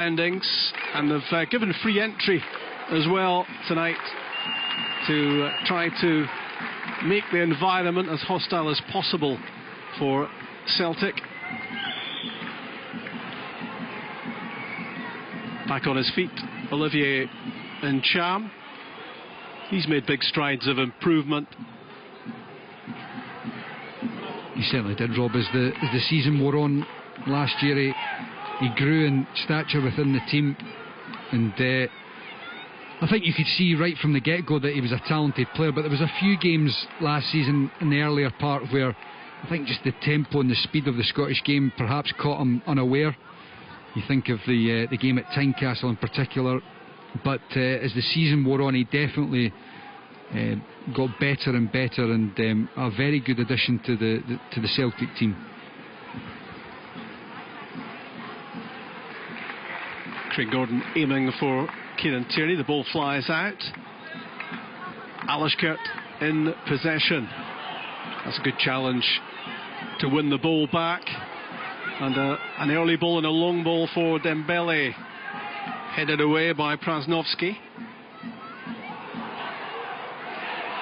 Endings, and they've given free entry as well tonight to try to make the environment as hostile as possible for Celtic. Back on his feet, Olivier Ncham. He's made big strides of improvement. He certainly did, Rob. As the season wore on last year, he grew in stature within the team, and I think you could see right from the get-go that he was a talented player. But there was a few games last season in the earlier part where I think just the tempo and the speed of the Scottish game perhaps caught him unaware. You think of the game at Tynecastle in particular, but as the season wore on, he definitely got better and better, and a very good addition to the Celtic team. Craig Gordon aiming for Kieran Tierney. The ball flies out. Alashkert in possession. That's a good challenge to win the ball back. And an early ball and a long ball for Dembele. Headed away by Prasnovsky.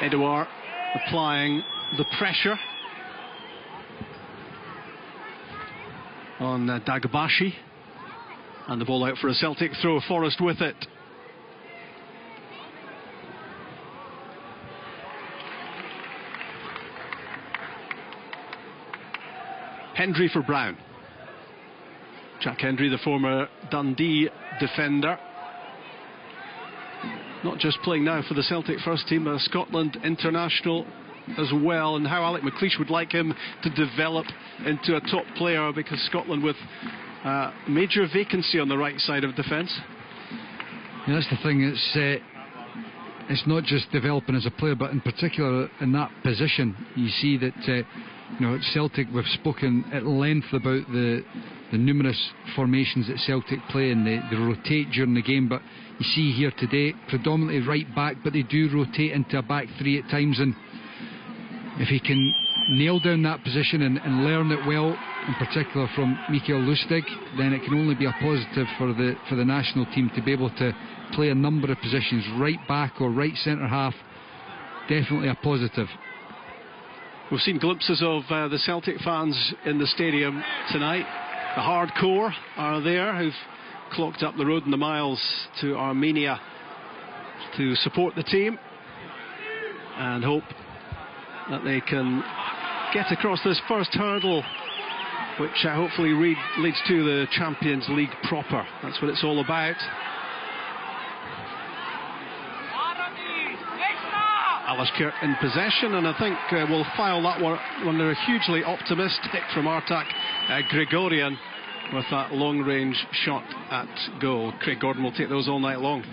Edouard applying the pressure on Dagbashi. And the ball out for a Celtic throw. Forrest with it. Hendry for Brown. Jack Hendry, the former Dundee defender. Not just playing now for the Celtic first team, a Scotland international as well. And how Alec McLeish would like him to develop into a top player, because Scotland with major vacancy on the right side of defence. Yeah, that's the thing. It's not just developing as a player, but in particular in that position. You see that at Celtic we've spoken at length about the numerous formations that Celtic play, and they rotate during the game. But you see here today, predominantly right back, but they do rotate into a back three at times. And if he can nail down that position and learn it well, in particular from Mikael Lustig, then it can only be a positive for the national team to be able to play a number of positions, right back or right centre half. Definitely a positive. We've seen glimpses of the Celtic fans in the stadium tonight. The hardcore are there, who've clocked up the road and the miles to Armenia to support the team and hope that they can get across this first hurdle, which hopefully leads to the Champions League proper. That's what it's all about. Alashkert in possession, and I think we'll file that one under hugely optimistic from Artak Grigorian with that long-range shot at goal. Craig Gordon will take those all night long.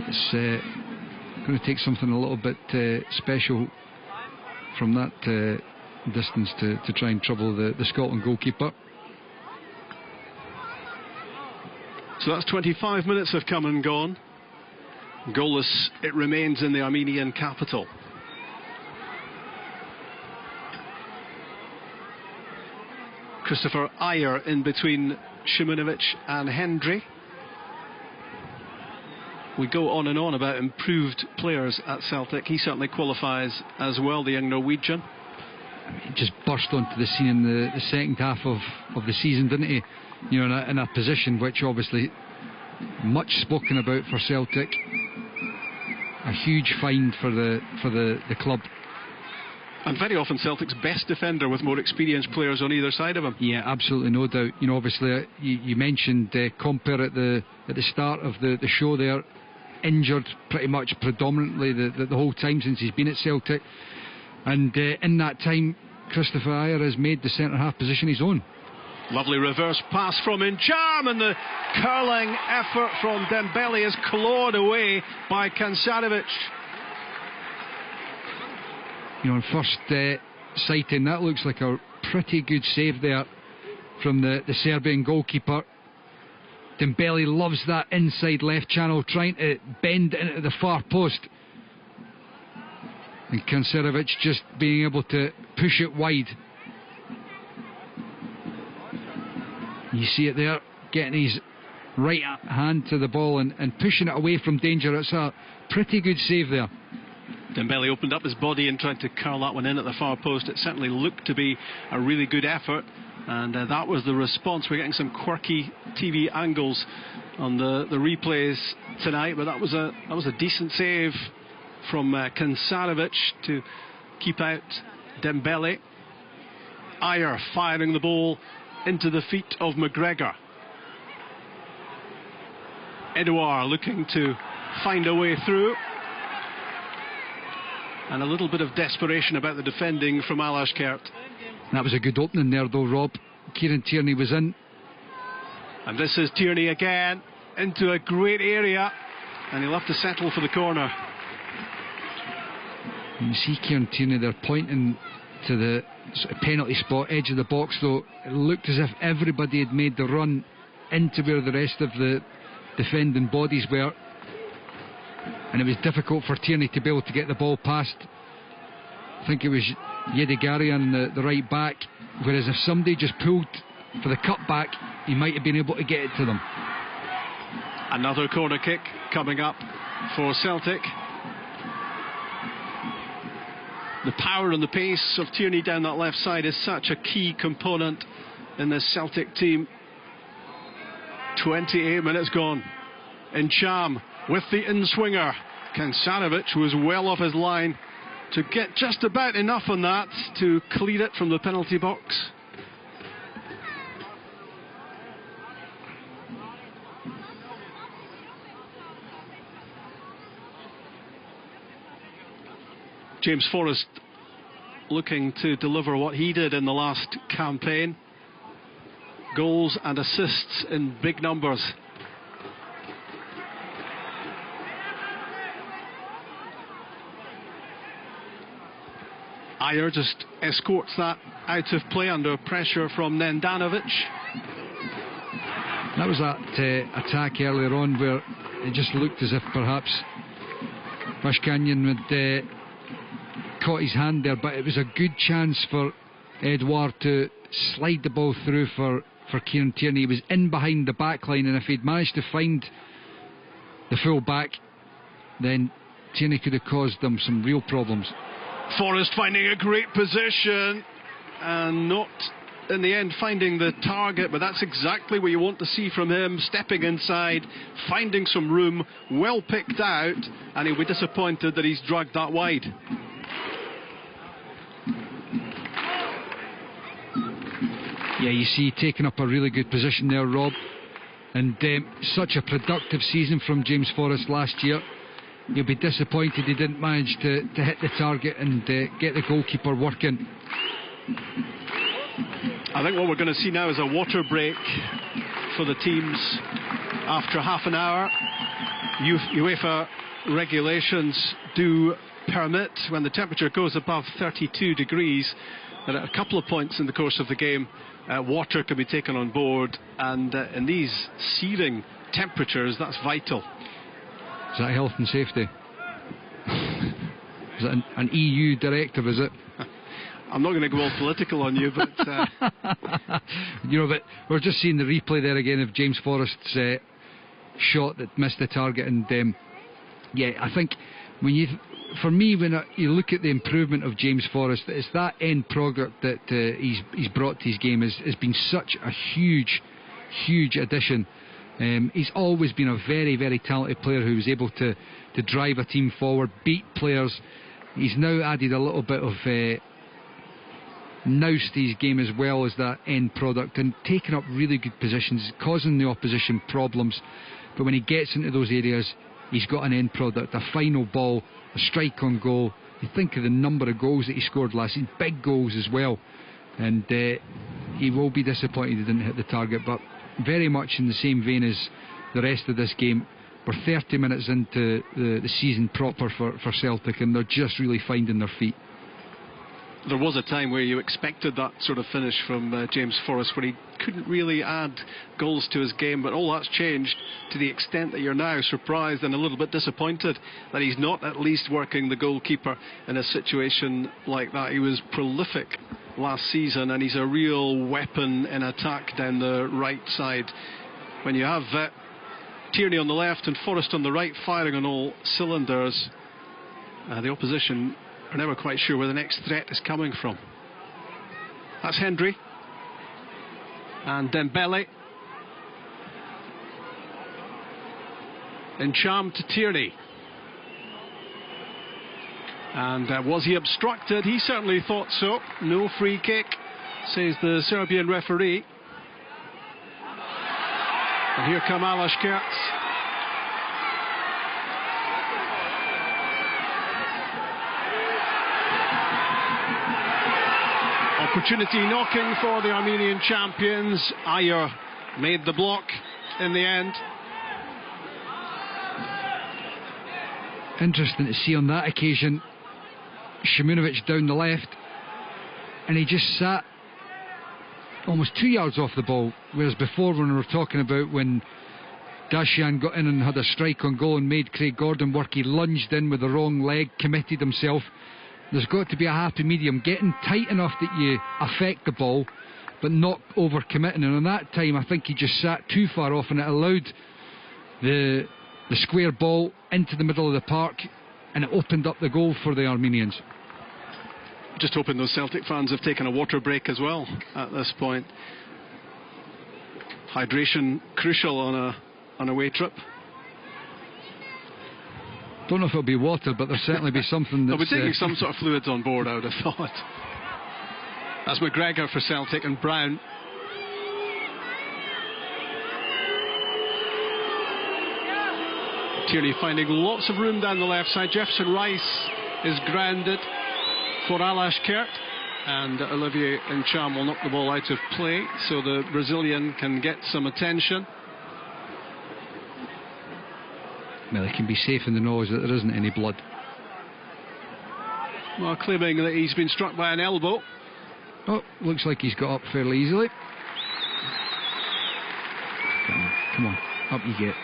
It's going to take something a little bit special from that distance to try and trouble the Scotland goalkeeper. So that's 25 minutes have come and gone. Goalless it remains in the Armenian capital. Christopher Ayer in between Shimunovic and Hendry. We go on and on about improved players at Celtic. He certainly qualifies as well, the young Norwegian. He just burst onto the scene in the second half of the season, didn't he? In a position which obviously much spoken about for Celtic. A huge find for the club. And very often Celtic's best defender with more experienced players on either side of him. Yeah, absolutely, no doubt. Obviously, you mentioned Compere at the start of the show there. Injured pretty much predominantly the whole time since he's been at Celtic. And in that time, Christopher Ayer has made the centre-half position his own. Lovely reverse pass from Ncham, and the curling effort from Dembele is clawed away by Kansarevic. On first sighting, that looks like a pretty good save there from the Serbian goalkeeper. Dembele loves that inside left channel, trying to bend into the far post. And Kansarevic just being able to push it wide. You see it there, getting his right hand to the ball and pushing it away from danger. It's a pretty good save there. Dembele opened up his body and tried to curl that one in at the far post. It certainly looked to be a really good effort, and that was the response. We're getting some quirky TV angles on the replays tonight, but that was a decent save from Kansarevic to keep out Dembele. Ayer firing the ball into the feet of McGregor. Edouard looking to find a way through. And a little bit of desperation about the defending from Alashkert. That was a good opening there though, Rob. Kieran Tierney was in. And this is Tierney again, into a great area, and he'll have to settle for the corner. You see Kieran Tierney there pointing to the sort of penalty spot, edge of the box though. It looked as if everybody had made the run into where the rest of the defending bodies were, and it was difficult for Tierney to be able to get the ball past. I think it was Yedegarian, the right back, whereas if somebody just pulled for the cut back, he might have been able to get it to them. Another corner kick coming up for Celtic. The power and the pace of Tierney down that left side is such a key component in this Celtic team. 28 minutes gone. Encham with the in-swinger. Kansarevic was well off his line to get just about enough on that to clear it from the penalty box. James Forrest looking to deliver what he did in the last campaign. Goals and assists in big numbers. Ayer just escorts that out of play under pressure from Nendanovic. That was that attack earlier on where it just looked as if perhaps Vashkanyan had caught his hand there, but it was a good chance for Edouard to slide the ball through for Kieran Tierney. He was in behind the back line, and if he'd managed to find the full back, then Tierney could have caused them some real problems. Forrest finding a great position and not in the end finding the target, but that's exactly what you want to see from him. Stepping inside, finding some room, well picked out, and he'll be disappointed that he's dragged that wide. Yeah, you see taking up a really good position there, Rob, and such a productive season from James Forrest last year. You'll be disappointed he didn't manage to hit the target and get the goalkeeper working. I think what we're going to see now is a water break for the teams after half an hour. UEFA regulations do permit, when the temperature goes above 32 degrees, that at a couple of points in the course of the game, water can be taken on board, and in these searing temperatures, that's vital. Is that health and safety? Is that an EU directive, is it? I'm not going to go all political on you, but... You know, but we're just seeing the replay there again of James Forrest's shot that missed the target, and yeah, I think when for me, when you look at the improvement of James Forrest, it's that end product that he's brought to his game has been such a huge addition. He's always been a very, very talented player who was able to drive a team forward, beat players. He's now added a little bit of nous to his game as well as that end product, and taking up really good positions, causing the opposition problems. But when he gets into those areas, he's got an end product, a final ball, a strike on goal. You think of the number of goals that he scored last season, big goals as well, and he will be disappointed he didn't hit the target. But very much in the same vein as the rest of this game, we're 30 minutes into the season proper for Celtic, and they're just really finding their feet. There was a time where you expected that sort of finish from James Forrest, where he couldn't really add goals to his game, but all that's changed to the extent that you're now surprised and a little bit disappointed that he's not at least working the goalkeeper in a situation like that. He was prolific last season, and he's a real weapon in attack down the right side. when you have Tierney on the left and Forrest on the right firing on all cylinders, the opposition are never quite sure where the next threat is coming from. That's Hendry and Dembele. Encham to Tierney. And was he obstructed? He certainly thought so. No free kick, says the Serbian referee. And here come Alashkert. Opportunity knocking for the Armenian champions. Ayer made the block in the end. Interesting to see on that occasion Shimunovic down the left, and he just sat almost 2 yards off the ball, whereas before, when we were talking about when Dashian got in and had a strike on goal and made Craig Gordon work, he lunged in with the wrong leg, committed himself. There's got to be a happy medium, getting tight enough that you affect the ball but not over-committing, and on that time I think he just sat too far off, and it allowed the square ball into the middle of the park, and it opened up the goal for the Armenians. Just hoping those Celtic fans have taken a water break as well at this point. Hydration crucial on a away trip. Don't know if it'll be water, but there'll certainly be something that's... They'll be taking some sort of fluids on board, I would have thought. That's McGregor for Celtic and Brown. Tierney finding lots of room down the left side. Jefferson Rice is grounded for Alashkert, and Olivier Encham will knock the ball out of play, so the Brazilian can get some attention. Well, he can be safe in the knowledge that there isn't any blood. Well, claiming that he's been struck by an elbow. Oh, looks like he's got up fairly easily. Come on, up you get.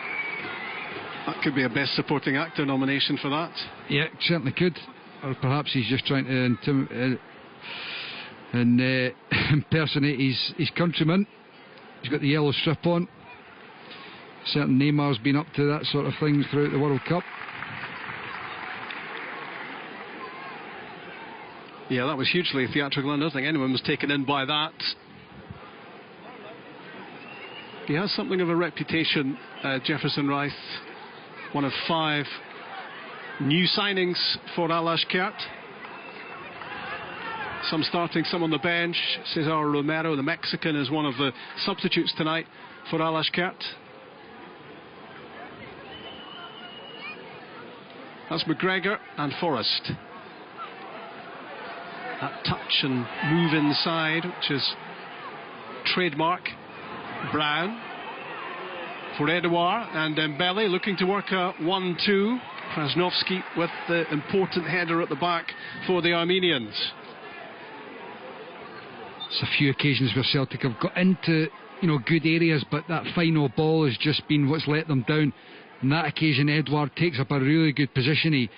That could be a Best Supporting Actor nomination for that. Yeah, certainly could. Or perhaps he's just trying to impersonate his countryman. He's got the yellow strip on. Certain Neymar's been up to that sort of thing throughout the World Cup. Yeah, that was hugely theatrical. I don't think anyone was taken in by that. He has something of a reputation, Jefferson Rice. One of 5 new signings for Alashkert. Some starting, some on the bench. Cesar Romero, the Mexican, is one of the substitutes tonight for Alashkert. That's McGregor and Forrest. That touch and move inside, which is trademark. Brown for Edouard, and Dembele looking to work a 1-2. Krasnovsky with the important header at the back for the Armenians. It's a few occasions where Celtic have got into good areas, but that final ball has just been what's let them down. On that occasion, Edouard takes up a really good position. He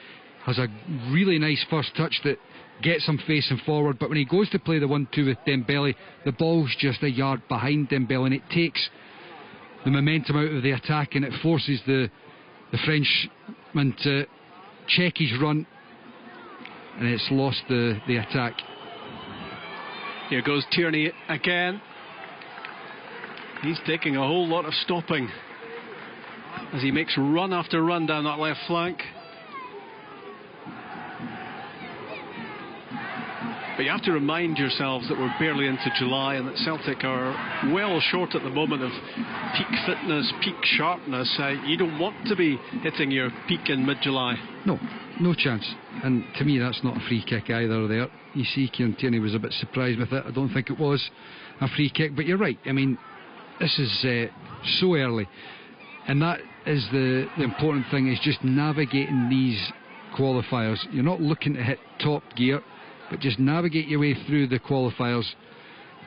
has a really nice first touch that gets him facing forward, but when he goes to play the 1-2 with Dembele, the ball's just a yard behind Dembele, and it takes the momentum out of the attack, and it forces the Frenchman to check his run, and it's lost the attack. Here goes Tierney again. He's taking a whole lot of stopping as he makes run after run down that left flank. But you have to remind yourselves that we're barely into July and that Celtic are well short at the moment of peak fitness, peak sharpness. You don't want to be hitting your peak in mid-July. No chance. And to me, that's not a free kick either there. You see, Kieran Tierney was a bit surprised with it. I don't think it was a free kick, but you're right. I mean, this is so early. And that is the important thing, is just navigating these qualifiers. You're not looking to hit top gear, but just navigate your way through the qualifiers,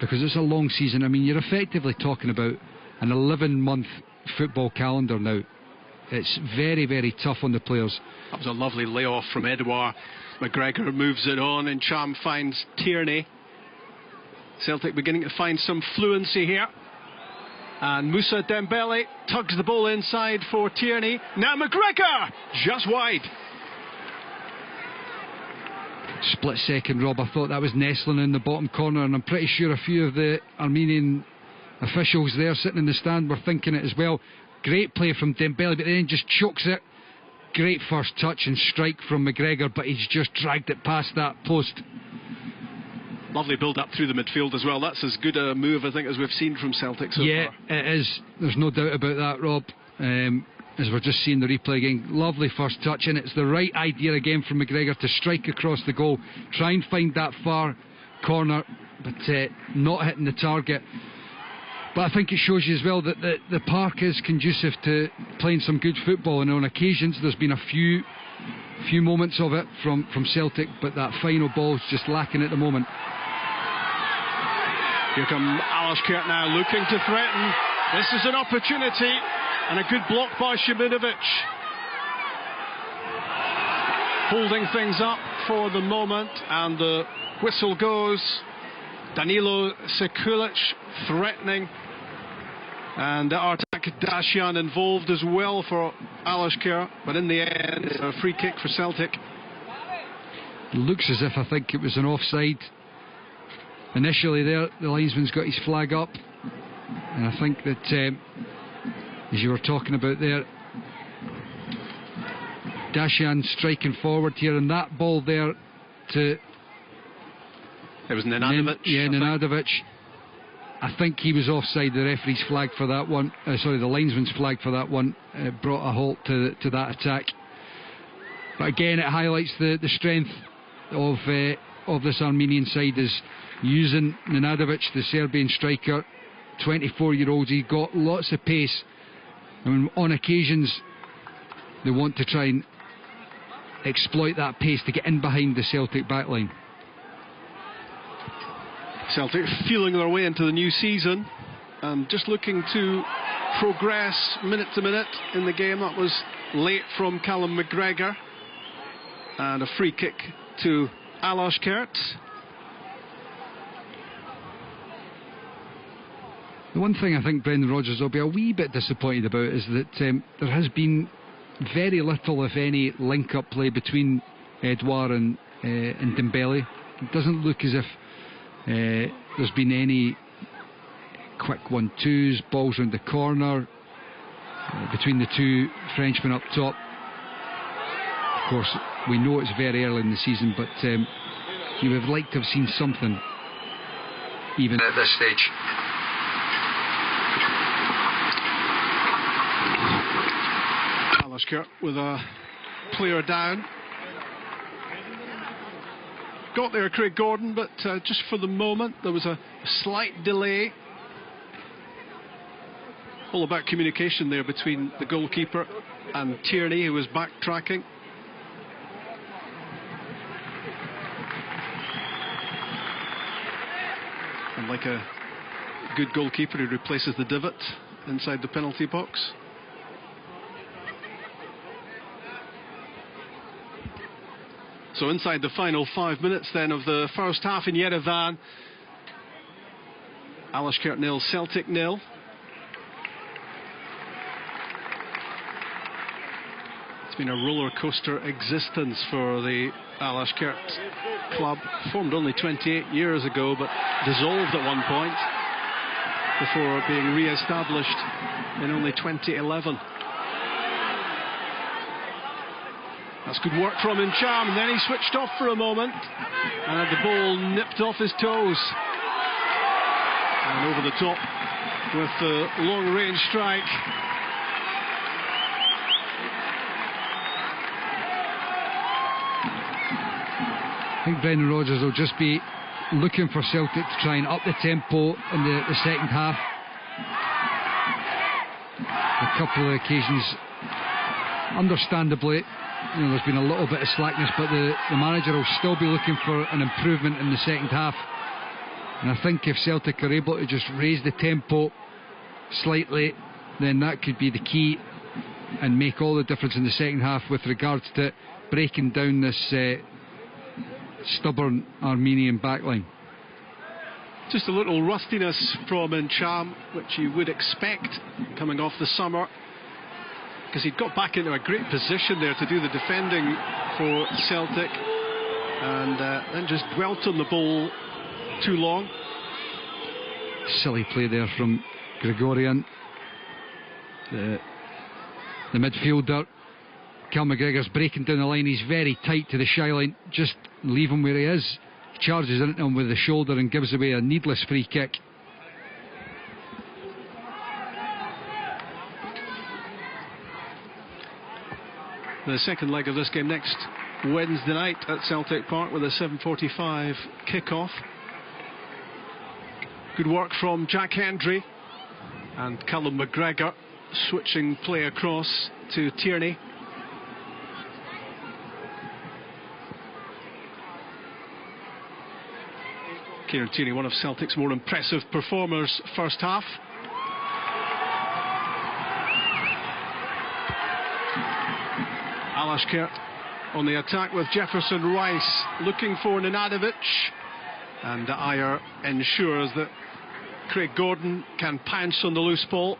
because it's a long season. I mean, you're effectively talking about an 11-month football calendar now. It's very, very tough on the players. That was a lovely layoff from Edouard. McGregor moves it on, and Cham finds Tierney. Celtic beginning to find some fluency here. And Moussa Dembele tugs the ball inside for Tierney. Now McGregor, just wide. Split second, Rob. I thought that was nestling in the bottom corner, and I'm pretty sure a few of the Armenian officials there sitting in the stand were thinking it as well. Great play from Dembele, but then just chokes it. Great first touch and strike from McGregor, but he's just dragged it past that post. Lovely build up through the midfield as well. That's as good a move, I think, as we've seen from Celtic so far. Yeah, it is. There's no doubt about that, Rob. As we're just seeing the replay again, lovely first touch, and it's the right idea again from McGregor to strike across the goal, try and find that far corner, but not hitting the target. But I think it shows you as well that the park is conducive to playing some good football, and on occasions there's been a few moments of it from Celtic, but that final ball is just lacking at the moment. Here come Alashkert now looking to threaten. This is an opportunity, and a good block by Shimunovic. Holding things up for the moment, and the whistle goes. Danilo Sekulic threatening, and Artak Dashian involved as well for Alashkert, but in the end it's a free kick for Celtic. Looks as if I think it was an offside. Initially there, the linesman's got his flag up, and I think that as you were talking about there, Dashian striking forward here, and that ball there to... It was Nenadovic. Nenadovic. I think he was offside. The referee's flag for that one, the linesman's flag for that one, brought a halt to that attack. But again, it highlights the strength of this Armenian side, is using Nenadovic, the Serbian striker, 24-year-old. He got lots of pace, and on occasions they want to try and exploit that pace to get in behind the Celtic backline. Celtic feeling their way into the new season and just looking to progress minute to minute in the game. That was late from Callum McGregor, and a free kick to Alashkert. The one thing I think Brendan Rodgers will be a wee bit disappointed about is that there has been very little, if any, link-up play between Edouard and Dembele. It doesn't look as if there's been any quick 1-2s, balls round the corner between the two Frenchmen up top. Of course, we know it's very early in the season, but you would have liked to have seen something even at this stage. Alashkert with a player down. Got there Craig Gordon, but just for the moment there was a slight delay. All about communication there between the goalkeeper and Tierney, who was backtracking. And like a good goalkeeper, he replaces the divot inside the penalty box. So inside the final 5 minutes then of the first half in Yerevan, Alashkert 0, Celtic 0. It's been a roller coaster existence for the Alashkert club, formed only 28 years ago but dissolved at one point before being re-established in only 2011. That's good work from Incham, and then he switched off for a moment and had the ball nipped off his toes. And over the top with the long-range strike. I think Brendan Rodgers will just be looking for Celtic to try and up the tempo in the second half. A couple of occasions, understandably, there's been a little bit of slackness, but the manager will still be looking for an improvement in the second half. And I think if Celtic are able to just raise the tempo slightly, then that could be the key and make all the difference in the second half with regards to breaking down this stubborn Armenian backline. Just a little rustiness from Ncham, which you would expect coming off the summer, because he'd got back into a great position there to do the defending for Celtic, and then just dwelt on the ball too long. Silly play there from Gregorian. The midfielder, Cal McGregor's breaking down the line. He's very tight to the shy line. Just leave him where he is. He charges into him with the shoulder and gives away a needless free kick. The second leg of this game next Wednesday night at Celtic Park with a 7:45 kick-off. Good work from Jack Hendry and Callum McGregor, switching play across to Tierney. Kieran Tierney, one of Celtic's more impressive performers first half. Alashkert on the attack with Jefferson Rice looking for Nenadovic, and Ayer ensures that Craig Gordon can pounce on the loose ball.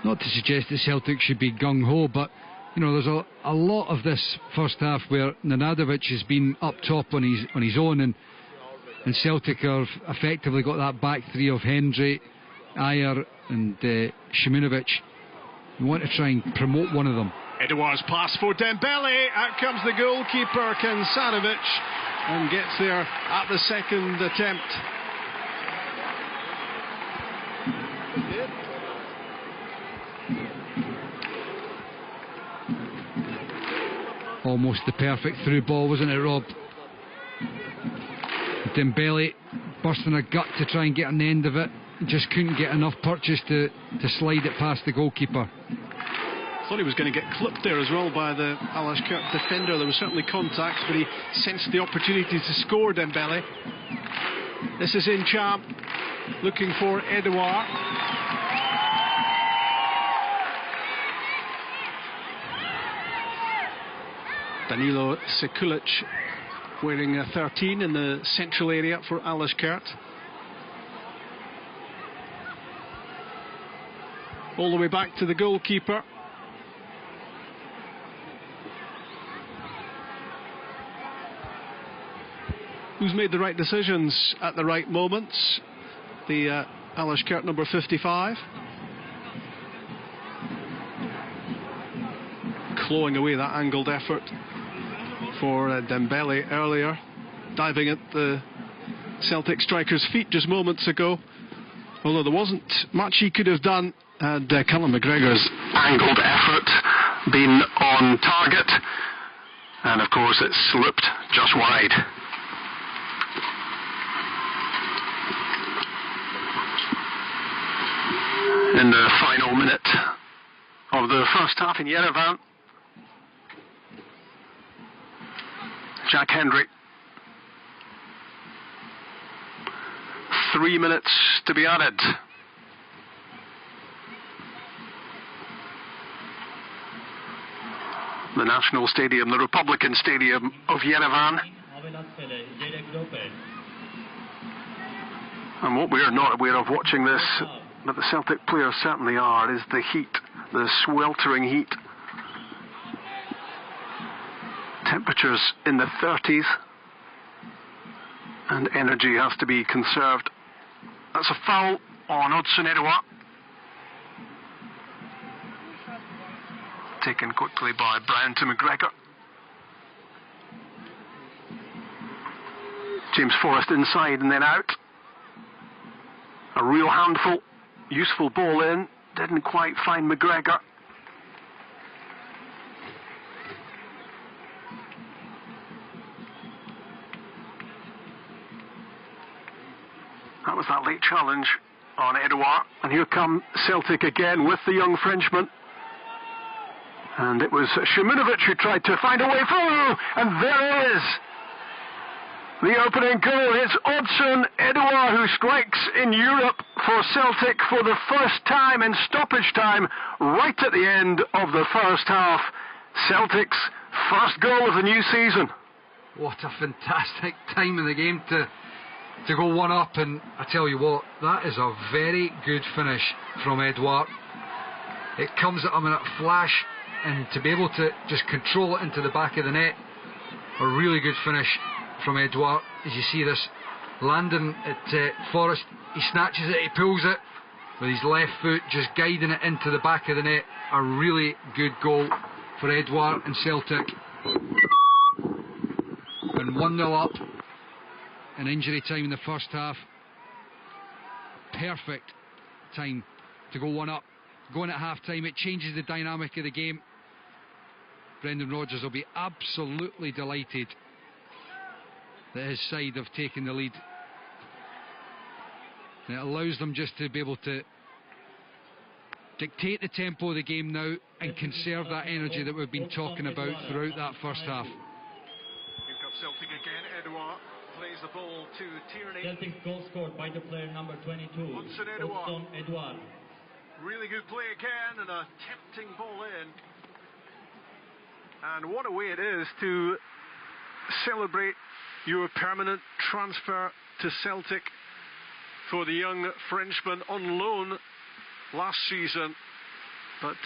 Not to suggest that Celtic should be gung-ho, but you know, there's a lot of this first half where Nenadovic has been up top on his own, and Celtic have effectively got that back three of Hendry, Ayer and Šiminovic. We want to try and promote one of them. Edouard's pass for Dembele. Out comes the goalkeeper, Kansanovic, and gets there at the second attempt. Almost the perfect through ball, wasn't it, Rob? Dembele bursting a gut to try and get an end of it. Just couldn't get enough purchase to slide it past the goalkeeper. Thought he was going to get clipped there as well by the Alashkert defender. There was certainly contact, but he sensed the opportunity to score, Dembele. This is Ncham looking for Edouard. Danilo Sekulic wearing a 13 in the central area for Alashkert. All the way back to the goalkeeper. Who's made the right decisions at the right moments? The Alashkert number 55. Clawing away that angled effort for Dembele earlier, diving at the Celtic striker's feet just moments ago. Although there wasn't much he could have done had Callum McGregor's angled effort been on target, and of course it slipped just wide. In the final minute of the first half in Yerevan, Jack Hendry. 3 minutes to be added. The National Stadium, the Republican Stadium of Yerevan. And what we are not aware of watching this, but the Celtic players certainly are, is the heat, the sweltering heat. Temperatures in the 30s, and energy has to be conserved. That's a foul on Odsonne Edouard. Taken quickly by Brown to McGregor. James Forrest inside and then out. A real handful. Useful ball in. Didn't quite find McGregor. That was that late challenge on Edouard. And here come Celtic again with the young Frenchman. And it was Šiminovic who tried to find a way through. And there it is. The opening goal is Odsonne Edouard, who strikes in Europe for Celtic for the first time in stoppage time, right at the end of the first half. Celtic's first goal of the new season. What a fantastic time in the game to go one up, and I tell you what, that is a very good finish from Edouard. It comes at him in a flash, and to be able to just control it into the back of the net, a really good finish from Edouard. As you see this landing at Forrest, he snatches it, he pulls it with his left foot, just guiding it into the back of the net. A really good goal for Edouard and Celtic. And 1-0 up in injury time in the first half. Perfect time to go one up. Going at half time, it changes the dynamic of the game. Brendan Rodgers will be absolutely delighted that his side have taken the lead. And it allows them just to be able to dictate the tempo of the game now and conserve that energy that we've been talking about throughout that first half. Here comes Celtic again. Edouard plays the ball to Tierney. Celtic goal scored by the player number 22, Hudson Edouard. Edouard. Really good play again, and a tempting ball in. And what a way it is to celebrate your permanent transfer to Celtic for the young Frenchman on loan last season. But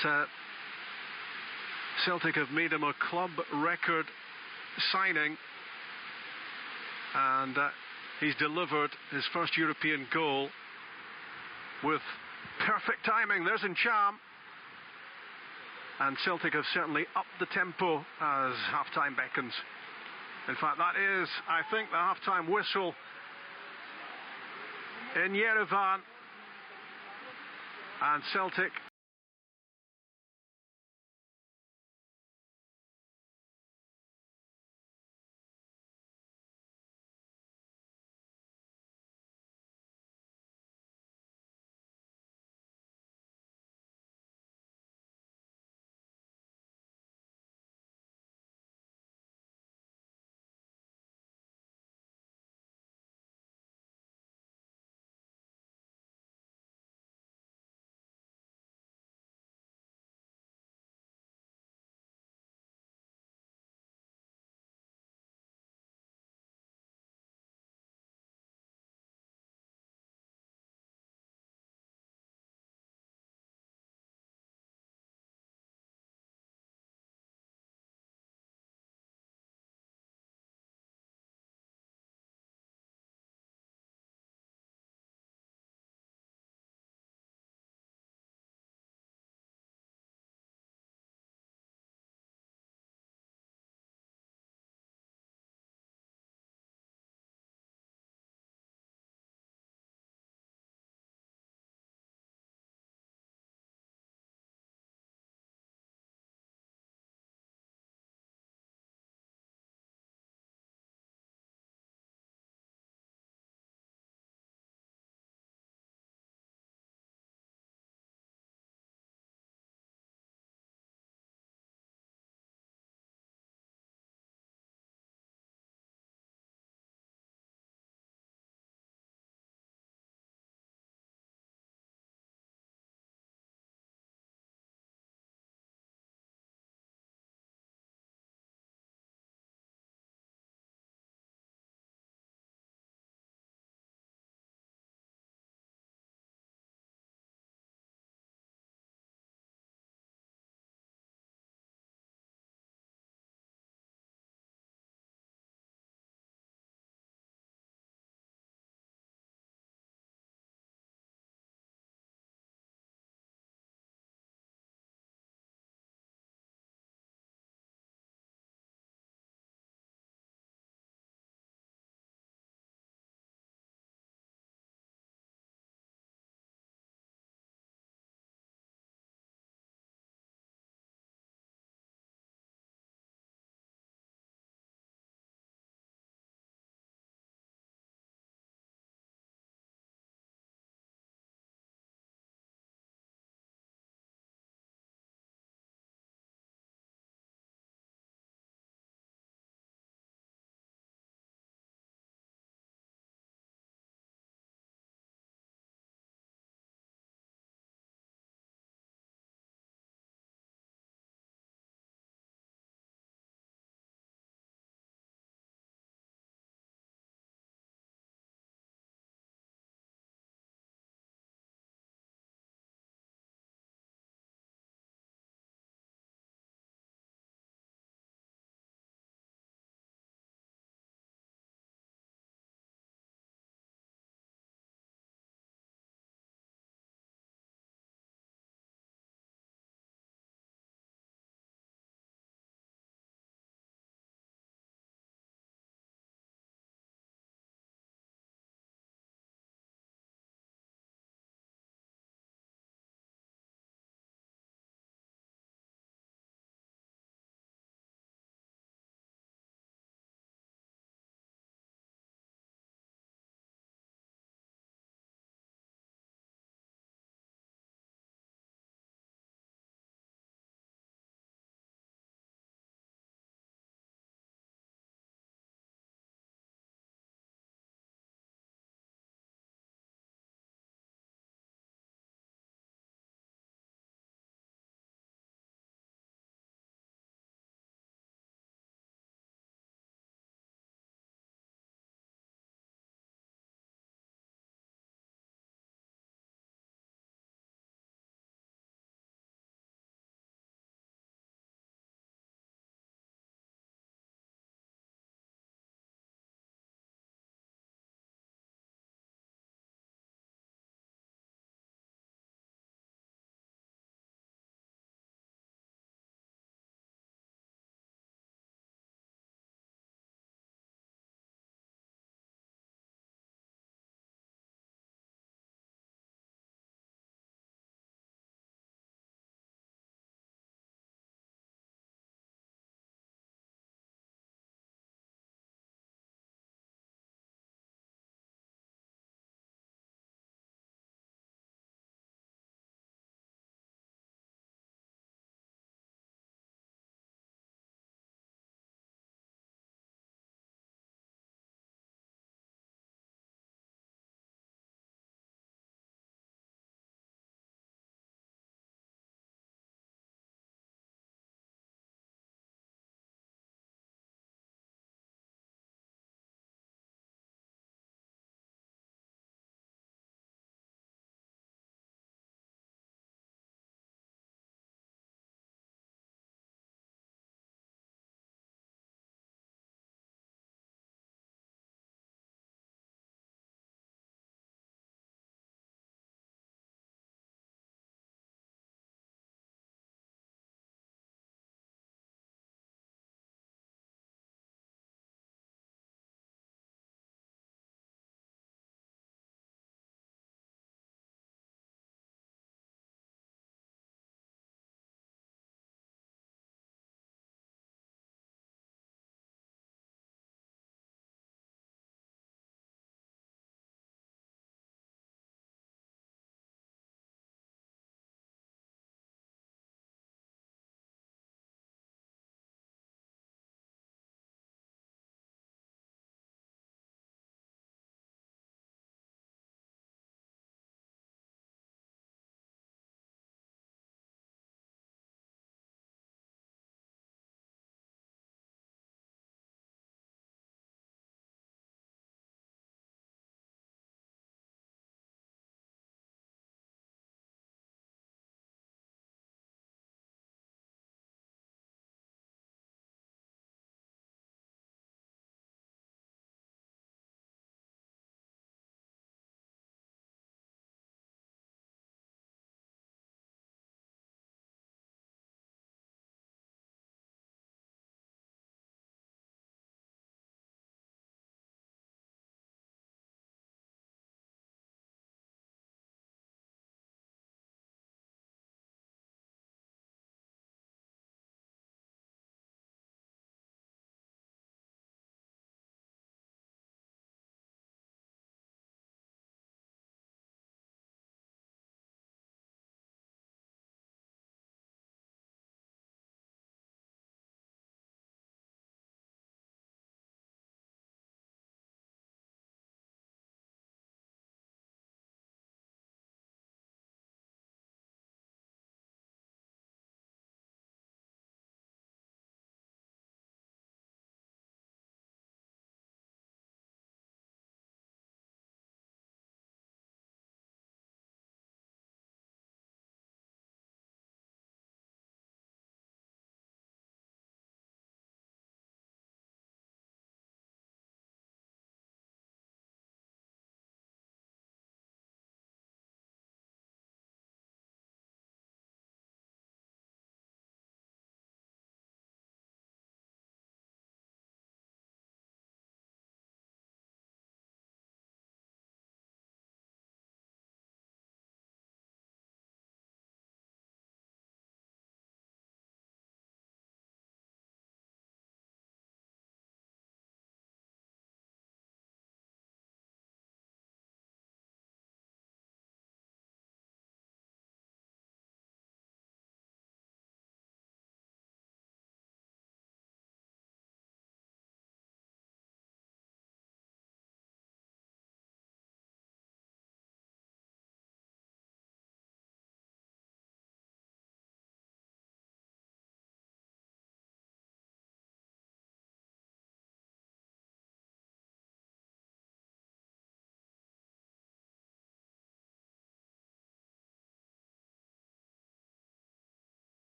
Celtic have made him a club record signing, and he's delivered his first European goal with perfect timing. There's Ncham. And Celtic have certainly upped the tempo as half-time beckons. In fact, that is, I think, the half-time whistle in Yerevan. And Celtic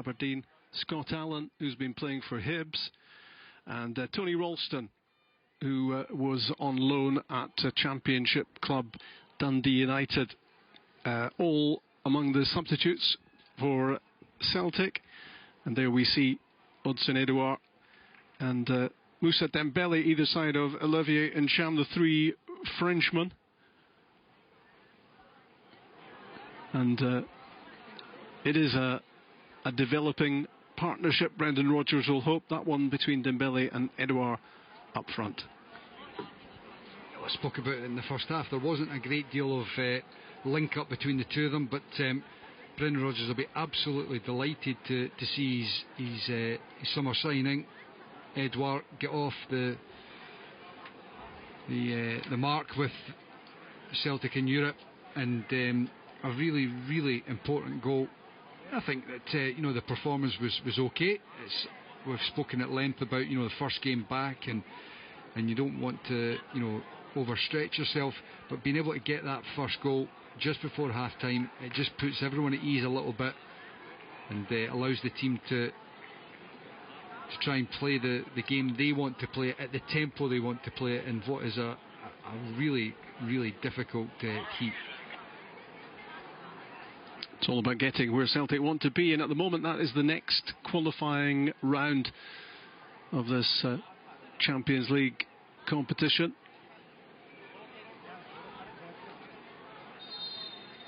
Aberdeen, Scott Allen, who's been playing for Hibs, and Tony Ralston, who was on loan at Championship club Dundee United, all among the substitutes for Celtic. And there we see Odsonne Edouard and Moussa Dembele either side of Olivier Ntcham, the three Frenchmen. And it is a developing partnership. Brendan Rodgers will hope, that one between Dembele and Edouard up front. I spoke about it in the first half. There wasn't a great deal of link up between the two of them, but Brendan Rodgers will be absolutely delighted to see his summer signing, Edouard, get off the mark with Celtic in Europe, and a really, really important goal. I think that the performance was okay. We've spoken at length about the first game back, and you don't want to overstretch yourself, but being able to get that first goal just before half time, it just puts everyone at ease a little bit, and allows the team to try and play the game they want to play at the tempo they want to play it in what is a really, really difficult heat. It's all about getting where Celtic want to be, and at the moment that is the next qualifying round of this Champions League competition.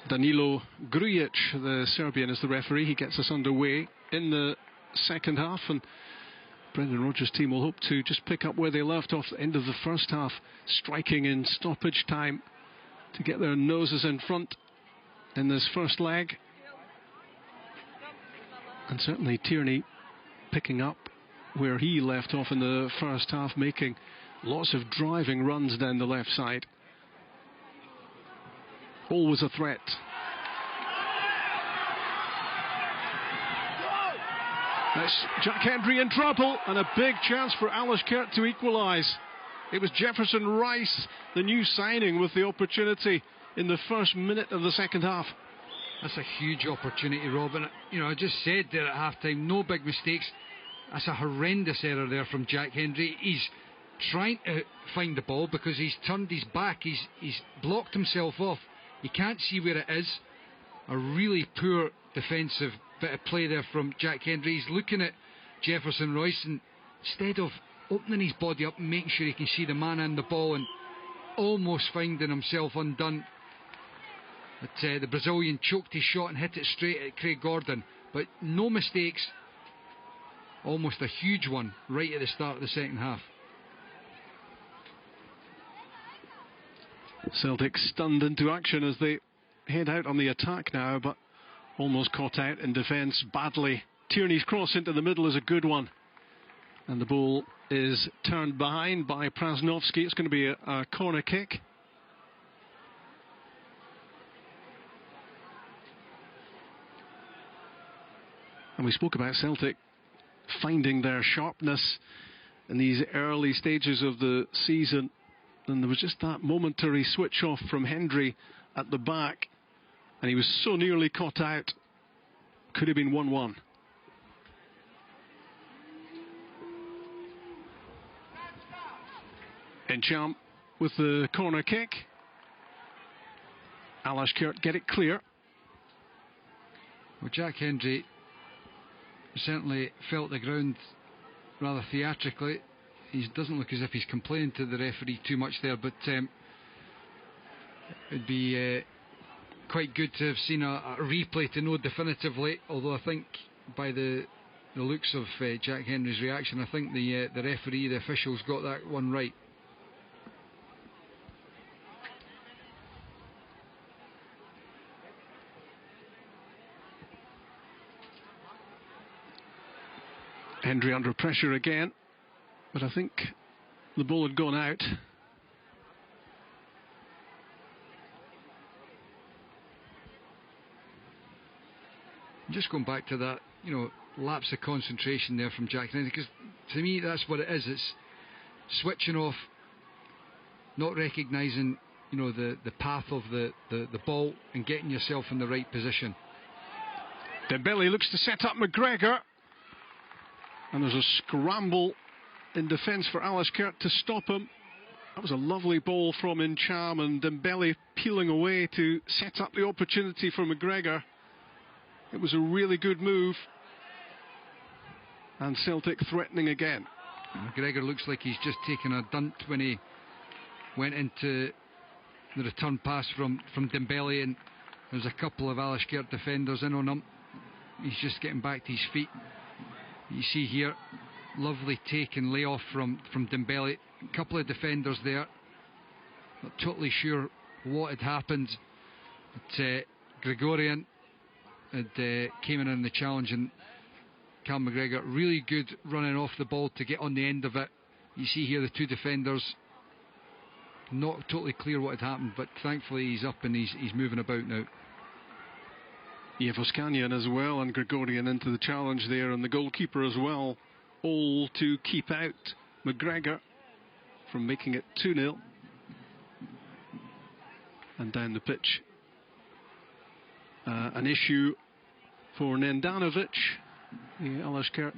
Danilo Grujic, the Serbian, is the referee. He gets us underway in the second half, and Brendan Rodgers' team will hope to just pick up where they left off at the end of the first half, striking in stoppage time to get their noses in front in this first leg. And certainly Tierney picking up where he left off in the first half, making lots of driving runs down the left side. Always a threat. That's Jack Hendry in trouble, and a big chance for Alashkert to equalise. It was Jefferson Rice, the new signing, with the opportunity in the first minute of the second half. That's a huge opportunity, Robin. I just said there at half-time, no big mistakes. That's a horrendous error there from Jack Hendry. He's trying to find the ball because he's turned his back. He's blocked himself off. He can't see where it is. A really poor defensive bit of play there from Jack Hendry. He's looking at Jefferson Royce, and instead of opening his body up and making sure he can see the man and the ball, and almost finding himself undone. But the Brazilian choked his shot and hit it straight at Craig Gordon. But no mistakes. Almost a huge one right at the start of the second half. Celtic stunned into action as they head out on the attack now, but almost caught out in defence badly. Tierney's cross into the middle is a good one, and the ball is turned behind by Prasnovsky. It's going to be a corner kick. And we spoke about Celtic finding their sharpness in these early stages of the season, and there was just that momentary switch off from Hendry at the back, and he was so nearly caught out. Could have been 1-1. Ntcham with the corner kick. Alashkert get it clear. Well, Jack Hendry certainly felt the ground rather theatrically. He doesn't look as if he's complaining to the referee too much there, but it'd be quite good to have seen a replay to know definitively, although I think by the looks of Jack Hendry's reaction, I think the referee, the officials, got that one right. Hendry under pressure again, but I think the ball had gone out. Just going back to that, lapse of concentration there from Jack Hendry, because to me that's what it is. It's switching off, not recognising the path of the ball and getting yourself in the right position. Dembele looks to set up McGregor. And there's a scramble in defence for Alashkert to stop him. That was a lovely ball from Incham, and Dembele peeling away to set up the opportunity for McGregor. It was a really good move. And Celtic threatening again. McGregor looks like he's just taken a dunt when he went into the return pass from Dembele, and there's a couple of Alashkert defenders in on him. He's just getting back to his feet. You see here, lovely take and layoff from Dembele. A couple of defenders there, not totally sure what had happened, but Gregorian had came in the challenge, and Cal McGregor really good running off the ball to get on the end of it. You see here the two defenders, not totally clear what had happened, but thankfully he's up and he's moving about now. Yevoskanyan as well, and Gregorian into the challenge there, and the goalkeeper as well, all to keep out McGregor from making it 2-0. And down the pitch, an issue for Nendanovic, the Alashkert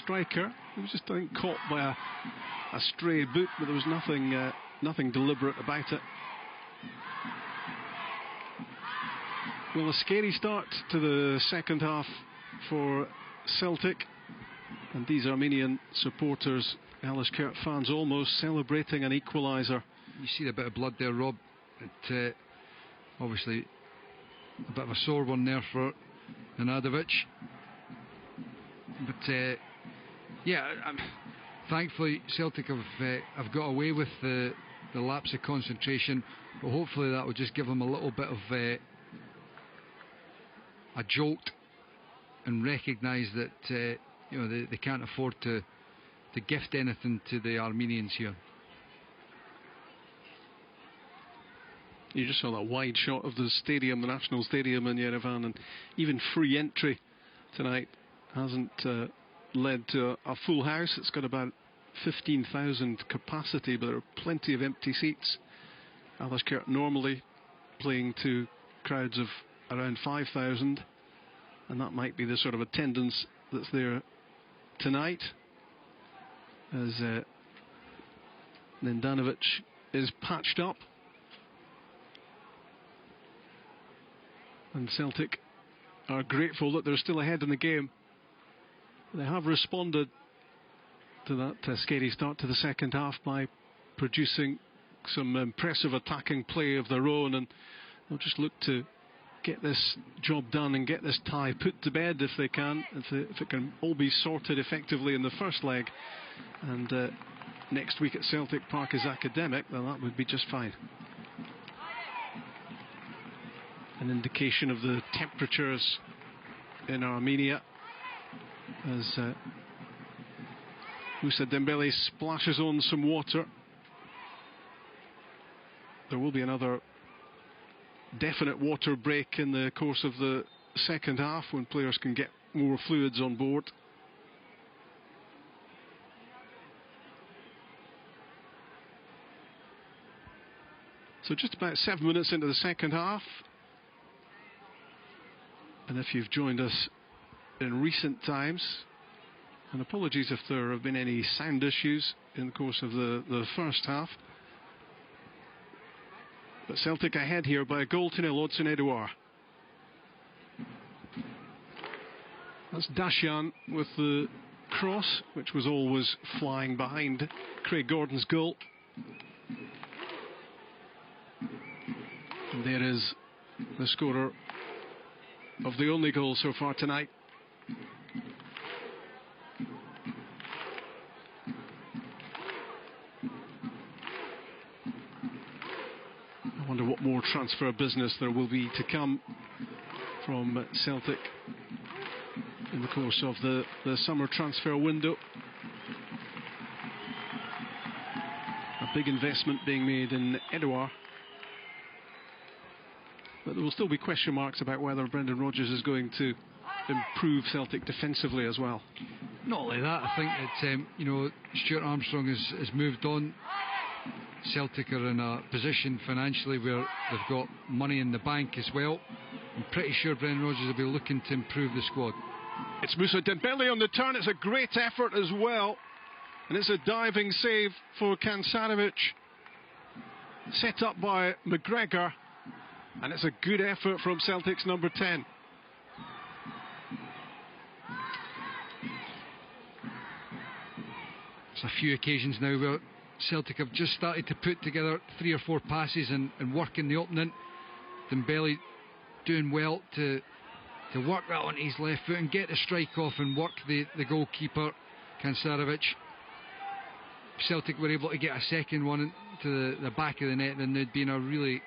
striker. He was just, I think, caught by a stray boot, but there was nothing deliberate about it. Well, a scary start to the second half for Celtic, and these Armenian supporters, Alashkert fans, almost celebrating an equaliser. You see a bit of blood there, Rob. Obviously a bit of a sore one there for Nanadovic, but thankfully Celtic have got away with the lapse of concentration, but hopefully that will just give them a little bit of a jolt and recognise that they can't afford to gift anything to the Armenians here. You just saw that wide shot of the stadium, the National Stadium in Yerevan, and even free entry tonight hasn't led to a full house. It's got about 15,000 capacity, but there are plenty of empty seats. Alashkert normally playing to crowds of around 5,000, and that might be the sort of attendance that's there tonight, as Nendanovic is patched up, and Celtic are grateful that they're still ahead in the game. They have responded to that scary start to the second half by producing some impressive attacking play of their own, and they'll just look to get this job done and get this tie put to bed if they can, if it can all be sorted effectively in the first leg, and next week at Celtic Park is academic, then that would be just fine. An indication of the temperatures in Armenia as Moussa Dembele splashes on some water. There will be another definite water break in the course of the second half when players can get more fluids on board. So just about 7 minutes into the second half, and if you've joined us in recent times, and apologies if there have been any sound issues in the course of the first half, but Celtic ahead here by a goal to nil. Odds in Edouard. That's Dashian with the cross, which was always flying behind Craig Gordon's goal. And there is the scorer of the only goal so far tonight. I wonder what more transfer business there will be to come from Celtic in the course of the summer transfer window. A big investment being made in Edouard. But there will still be question marks about whether Brendan Rodgers is going to improve Celtic defensively as well. Not only that, I think that Stuart Armstrong has moved on. Celtic are in a position financially where they've got money in the bank as well. I'm pretty sure Brendan Rodgers will be looking to improve the squad. It's Moussa Dembele on the turn. It's a great effort as well. And it's a diving save for Kansanovic. Set up by McGregor. And it's a good effort from Celtic's number 10. There's a few occasions now where Celtic have just started to put together 3 or 4 passes and work in the opening. Dembele doing well to work that onto his left foot and get the strike off and work the goalkeeper, Kansanovic. Celtic were able to get a second one to the back of the net, then they'd be in a really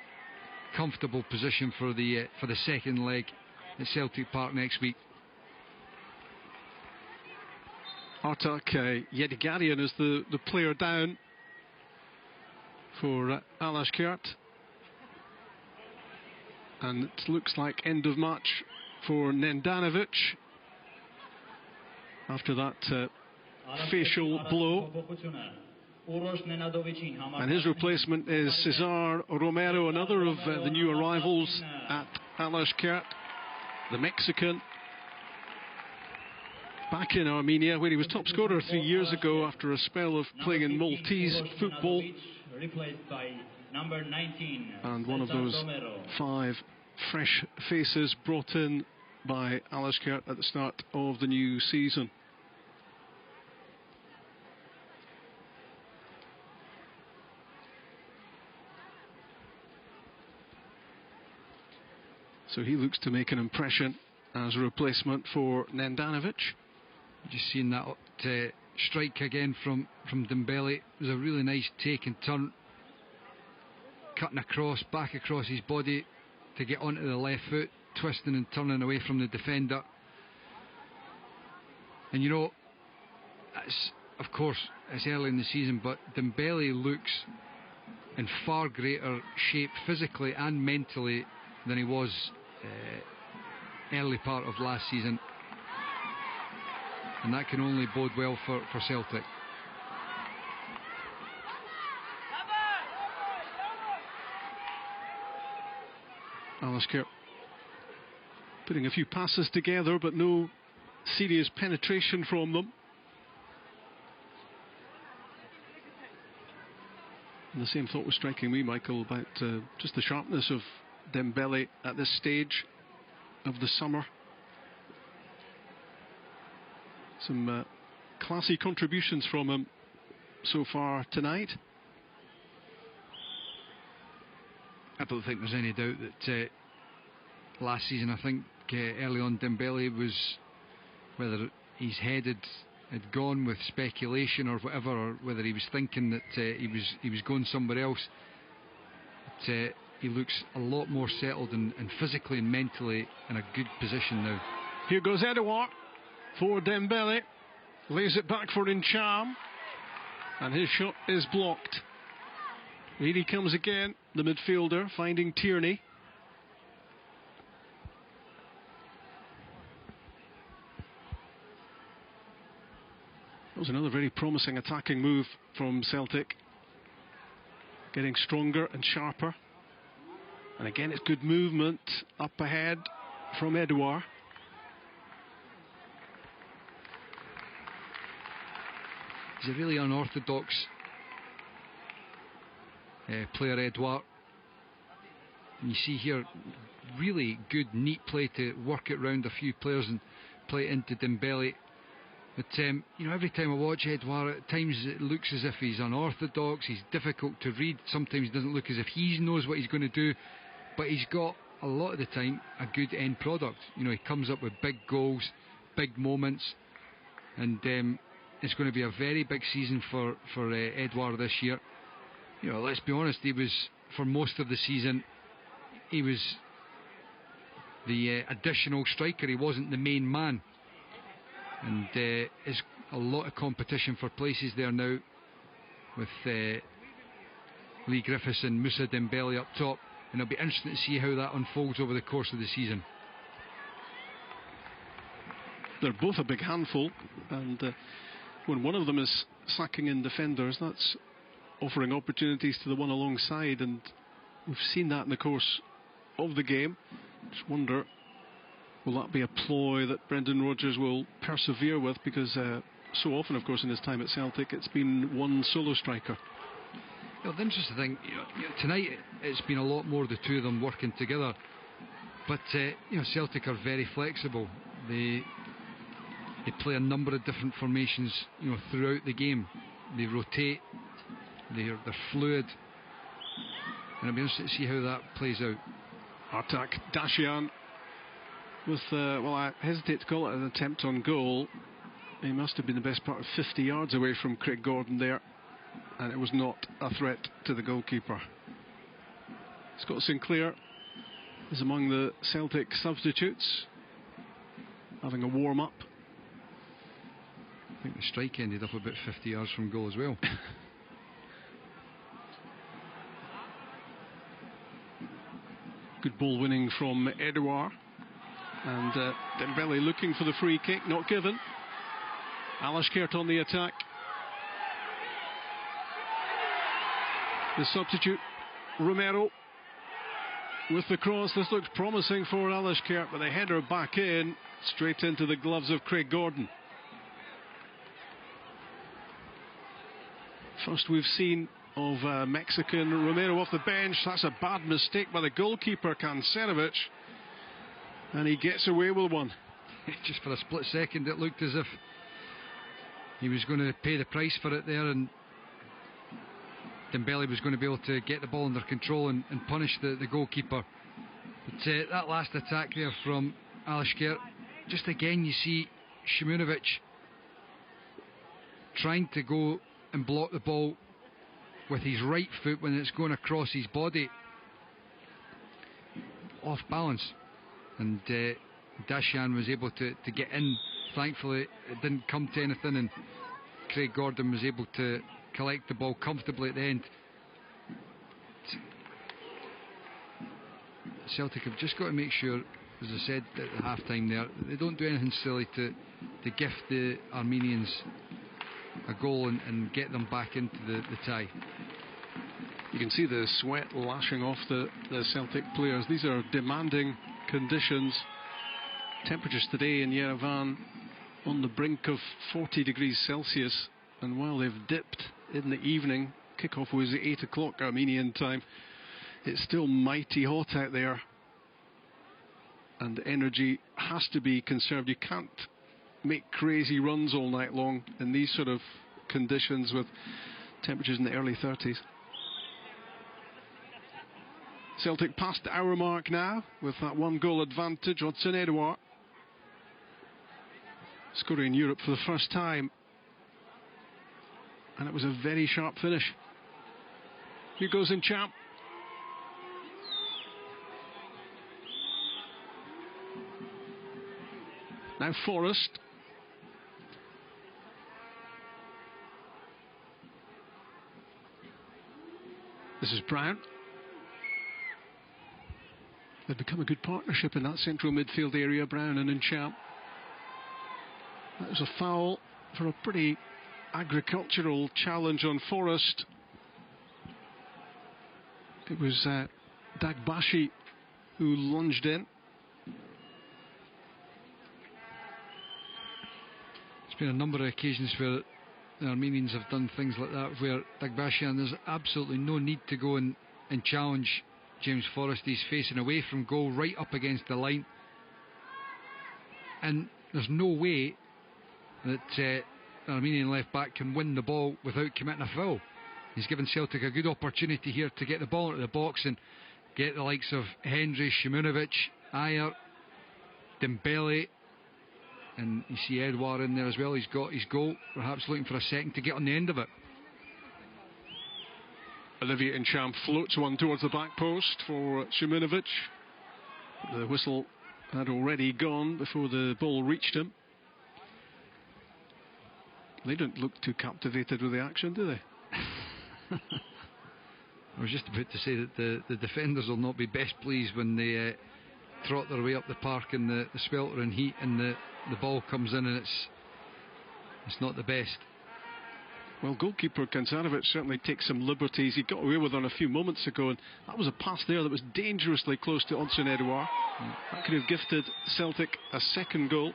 comfortable position for the second leg at Celtic Park next week. Artak Yedigarian is the player down for Alashkert. And it looks like end of match for Nendanovic after that facial blow. And his replacement is Cesar Romero, another of the new arrivals at Alashkert, the Mexican. Back in Armenia, where he was top scorer 3 years ago after a spell of playing in Maltese football. And one of those 5 fresh faces brought in by Alashkert at the start of the new season. So he looks to make an impression as a replacement for Nendanovic. Just seeing that strike again from Dembele. It was a really nice take and turn, cutting across, back across his body to get onto the left foot, twisting and turning away from the defender. And you know, of course it's early in the season, but Dembele looks in far greater shape physically and mentally than he was early part of last season, and that can only bode well for Celtic. Alashkert putting a few passes together, but no serious penetration from them. And the same thought was striking me, Michael, about just the sharpness of Dembele at this stage of the summer. Some classy contributions from him so far tonight. I don't think there's any doubt that last season, I think early on Dembele was, whether his head had gone with speculation or whatever, or whether he was thinking that he was going somewhere else, but, he looks a lot more settled and physically and mentally in a good position now. Here goes Edouard for Dembele. Lays it back for Incham. And his shot is blocked. Here he comes again, the midfielder, finding Tierney. That was another very promising attacking move from Celtic. Getting stronger and sharper. And again, it's good movement up ahead from Edouard. He's a really unorthodox player, Edouard. And you see here, really good, neat play to work it round a few players and play it into Dembele. But you know, every time I watch Edouard, at times it looks as if he's unorthodox. He's difficult to read. Sometimes it doesn't look as if he knows what he's going to do. But he's got, a lot of the time, a good end product. You know, he comes up with big goals, big moments, and it's going to be a very big season for Edouard this year. You know, let's be honest, he was, for most of the season, he was the additional striker. He wasn't the main man, and there's a lot of competition for places there now, with Lee Griffiths and Moussa Dembele up top. And it'll be interesting to see how that unfolds over the course of the season. They're both a big handful, and when one of them is sacking in defenders, that's offering opportunities to the one alongside, and we've seen that in the course of the game. Just wonder, will that be a ploy that Brendan Rodgers will persevere with? Because so often, of course, in his time at Celtic, it's been one solo striker. The interesting thing, tonight it's been a lot more the two of them working together. But Celtic are very flexible. They play a number of different formations, throughout the game. They rotate. They're fluid, and it'll be interesting to see how that plays out. Artak Dashian with, I hesitate to call it an attempt on goal. He must have been the best part of 50 yards away from Craig Gordon there, and it was not a threat to the goalkeeper. Scott Sinclair is among the Celtic substitutes, having a warm-up. I think the strike ended up about 50 yards from goal as well. Good ball winning from Edouard. And Dembele looking for the free kick, not given. Alashkert on the attack. The substitute, Romero, with the cross. This looks promising for Alashkert, but they header back in, straight into the gloves of Craig Gordon. First we've seen of Mexican Romero off the bench. That's a bad mistake by the goalkeeper, Kancerovic, and he gets away with one. Just for a split second it looked as if he was going to pay the price for it there, and Dembele was going to be able to get the ball under control and punish the goalkeeper. But that last attack there from Alashkert, just again you see Simunovic trying to go and block the ball with his right foot when it's going across his body, off balance, and Dashian was able to get in. Thankfully it didn't come to anything, and Craig Gordon was able to collect the ball comfortably at the end. Celtic have just got to make sure, as I said at the half time there, they don't do anything silly to gift the Armenians a goal and get them back into the tie. You can see the sweat lashing off the Celtic players. These are demanding conditions. Temperatures today in Yerevan on the brink of 40 degrees Celsius, and while they've dipped in the evening, kickoff was at 8 o'clock Armenian time, it's still mighty hot out there, and energy has to be conserved. You can't make crazy runs all night long in these sort of conditions with temperatures in the early 30s. Celtic past the hour mark now with that one goal advantage. Odsonne Edouard scoring in Europe for the first time, and it was a very sharp finish. Here goes Nchamp. Now Forrest. This is Brown. They've become a good partnership in that central midfield area, Brown and Nchamp. That was a foul for a pretty agricultural challenge on Forrest. It was Dagbashi who lunged in. There's been a number of occasions where the Armenians have done things like that, where Dagbashian, there's absolutely no need to go and challenge James Forrest. He's facing away from goal, right up against the line, and there's no way that the Armenian left back can win the ball without committing a foul. He's given Celtic a good opportunity here to get the ball into the box and get the likes of Hendry, Simunovic, Ayer, Dembele, and you see Edouard in there as well. He's got his goal, perhaps looking for a second to get on the end of it. Olivier Nchamp floats one towards the back post for Simunovic. The whistle had already gone before the ball reached him. They don't look too captivated with the action, do they? I was just about to say that the defenders will not be best pleased when they trot their way up the park in the sweltering heat, and the ball comes in and it's not the best. Well, goalkeeper Kansarevic certainly takes some liberties. He got away with one a few moments ago, and that was a pass there that was dangerously close to Onsen Edouard. That could have gifted Celtic a second goal.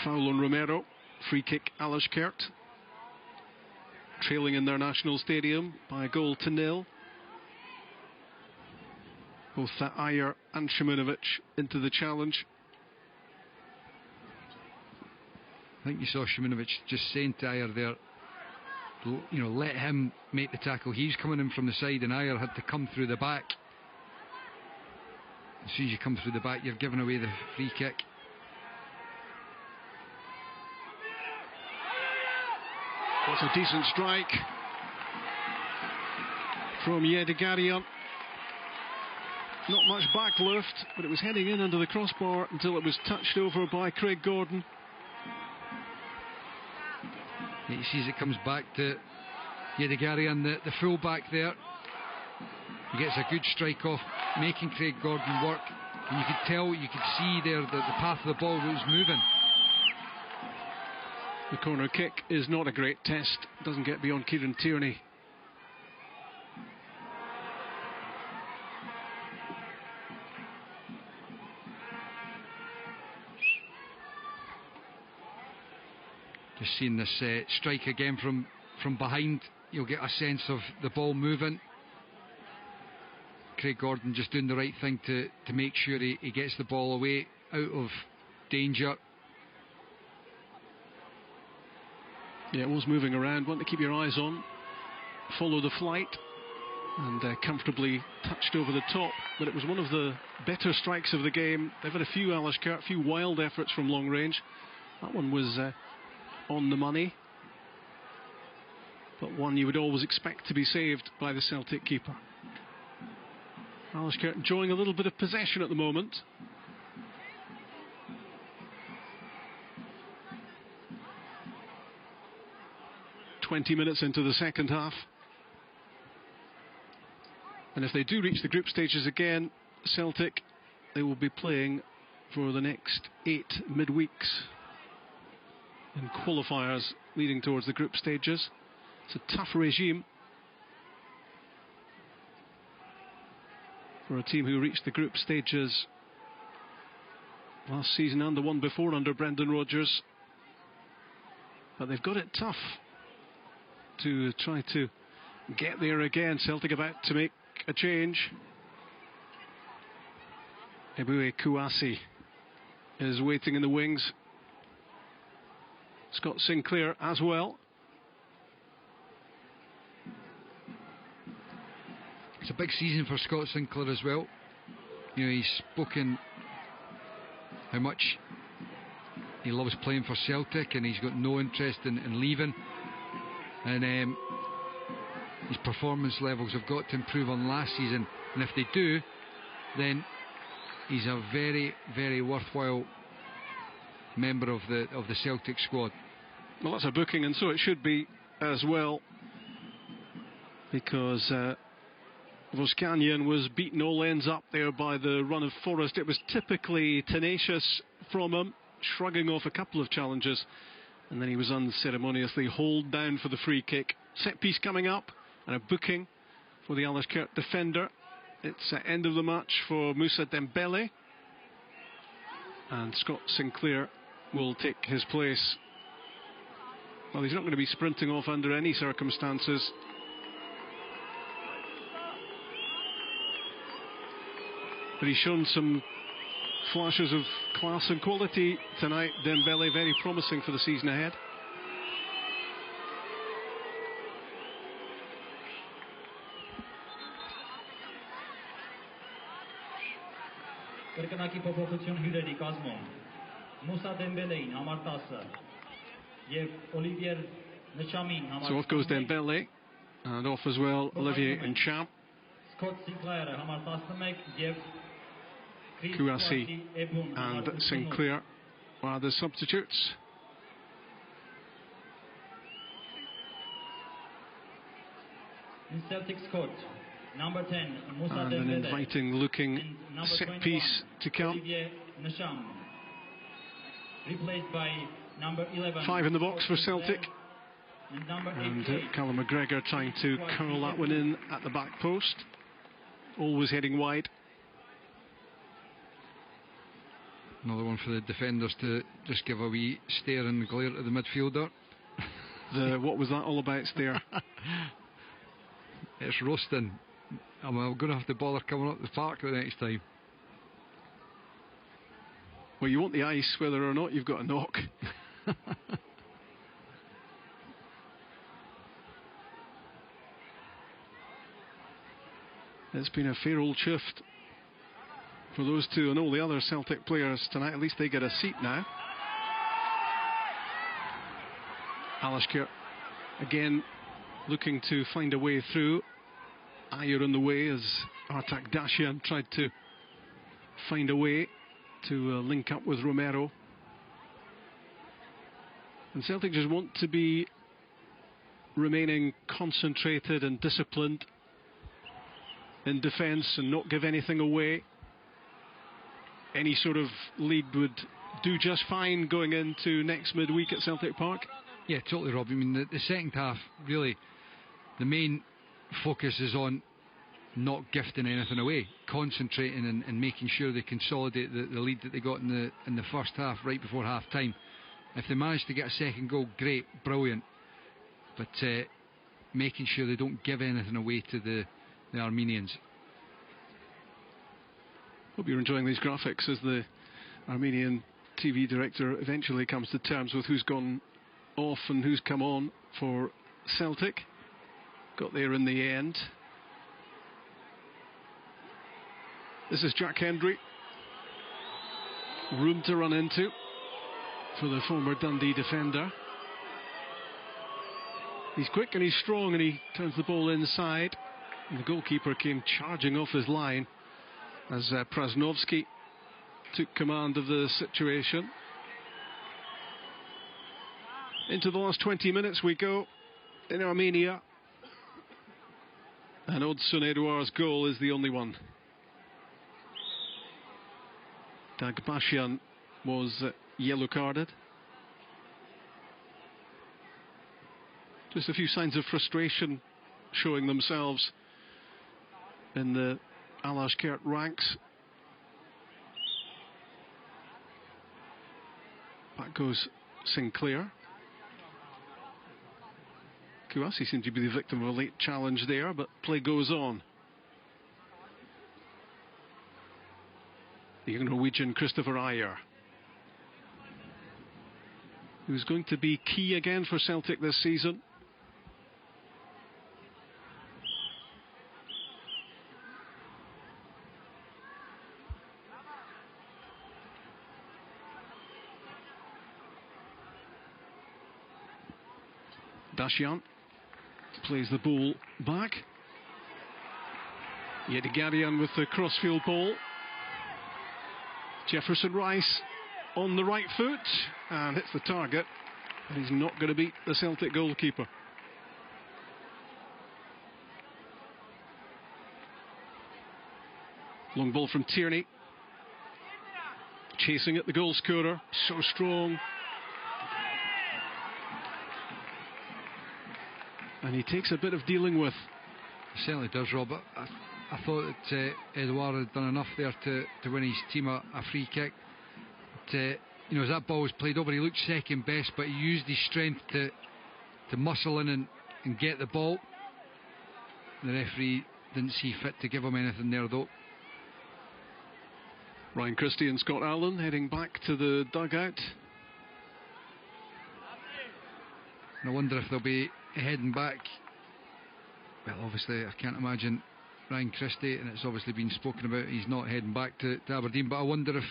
Foul on Romero. Free kick Alashkert. Trailing in their national stadium by a goal to nil. Both Ayer and Šimanovic into the challenge. I think you saw Šimanovic just saying to Ayer there, let him make the tackle. He's coming in from the side, and Ayer had to come through the back. As soon as you come through the back, you're giving away the free kick. That's a decent strike from Yedegarian. Not much back lift, but it was heading in under the crossbar until it was touched over by Craig Gordon. You see as it comes back to Yedegarian, the full back there. He gets a good strike off, making Craig Gordon work. And you could see there that the path of the ball was moving. The corner kick is not a great test. Doesn't get beyond Kieran Tierney. Just seeing this strike again from behind, you'll get a sense of the ball moving. Craig Gordon just doing the right thing to make sure he gets the ball away, out of danger. Yeah, it was moving around. One to keep your eyes on. Follow the flight. And comfortably touched over the top. But it was one of the better strikes of the game. They've had a few Alashkert, a few wild efforts from long range. That one was on the money. But one you would always expect to be saved by the Celtic keeper. Alashkert enjoying a little bit of possession at the moment. "20 minutes into the second half. And if they do reach the group stages again, Celtic, they will be playing for the next 8 midweeks in qualifiers leading towards the group stages. It's a tough regime for a team who reached the group stages last season and the one before under Brendan Rodgers. But they've got it tough to try to get there again. Celtic about to make a change. Eboué Kouassi is waiting in the wings. Scott Sinclair as well. It's a big season for Scott Sinclair as well. He's spoken how much he loves playing for Celtic, and he's got no interest in leaving. And his performance levels have got to improve on last season, and if they do, then he's a very, very worthwhile member of the Celtic squad. Well, that's a booking, and so it should be as well, because Voskanian was beaten all ends up there by the run of Forrest. It was typically tenacious from him, shrugging off a couple of challenges, and then he was unceremoniously hauled down for the free kick. Set piece coming up, and a booking for the Alashkert defender. It's end of the match for Moussa Dembele, and Scott Sinclair will take his place. Well, he's not going to be sprinting off under any circumstances. But he's shown some flashes of class and quality tonight. Dembele, very promising for the season ahead. Կրկնակի փոփոխություն հյուրերի կազմում Մուսա Դեմբելեին համար 10 եւ Օլիվիեր Նչամին համար 11. So off goes Dembele, and off as well Olivier Ncham. Scott Sinclair համար 11 եւ Kouassi and Sinclair are the substitutes. In Celtic Scott, number 10, Moussa And Dembele. an inviting looking set piece to come. Olivier Ncham. Replaced by number 11. 5 in the box for Celtic. And number And 88. Callum McGregor trying to curl that one in at the back post. Always heading wide. Another one for the defenders to just give a wee stare and glare to the midfielder. What was that all about, stare? It's roasting. I'm going to have to bother coming up the park the next time. Well, you want the ice whether or not you've got a knock. It's been a fair old shift for those two and all the other Celtic players tonight. At least they get a seat now. Alashkert again looking to find a way through. Ayer in the way as Artak Dashian tried to find a way to link up with Romero. And Celtic just want to be remaining concentrated and disciplined in defence and not give anything away. Any sort of lead would do just fine going into next midweek at Celtic Park. Yeah, totally, Rob. I mean, the second half, really, the main focus is on not gifting anything away, concentrating and making sure they consolidate the lead that they got in the first half, right before half time. If they manage to get a second goal, great, brilliant. But making sure they don't give anything away to the Armenians. Hope you're enjoying these graphics as the Armenian TV director eventually comes to terms with who's gone off and who's come on for Celtic. Got there in the end. This is Jack Hendry. Room to run into for the former Dundee defender. He's quick and he's strong and he turns the ball inside. And the goalkeeper came charging off his line as Prasnovsky took command of the situation. Into the last 20 minutes we go in Armenia. And Odson Edouard's goal is the only one. Dagbashian was yellow carded. Just a few signs of frustration showing themselves in the Alashkert ranks. Back goes Sinclair. Kouassi seemed to be the victim of a late challenge there, but play goes on. The young Norwegian Christopher Ayer, who's going to be key again for Celtic this season. Dashian plays the ball back. Yedigarian with the crossfield ball. Jefferson Rice on the right foot and hits the target. And he's not going to beat the Celtic goalkeeper. Long ball from Tierney. Chasing at the goal scorer. So strong. And he takes a bit of dealing with. He certainly does, Rob. I thought that Edouard had done enough there to win his team a free kick. But, as that ball was played over, he looked second best, but he used his strength to muscle in and get the ball. The referee didn't see fit to give him anything there, though. Ryan Christie and Scott Allen heading back to the dugout. And I wonder if they'll be heading back. Well, obviously, I can't imagine Ryan Christie, and it's obviously been spoken about, he's not heading back to Aberdeen, but I wonder if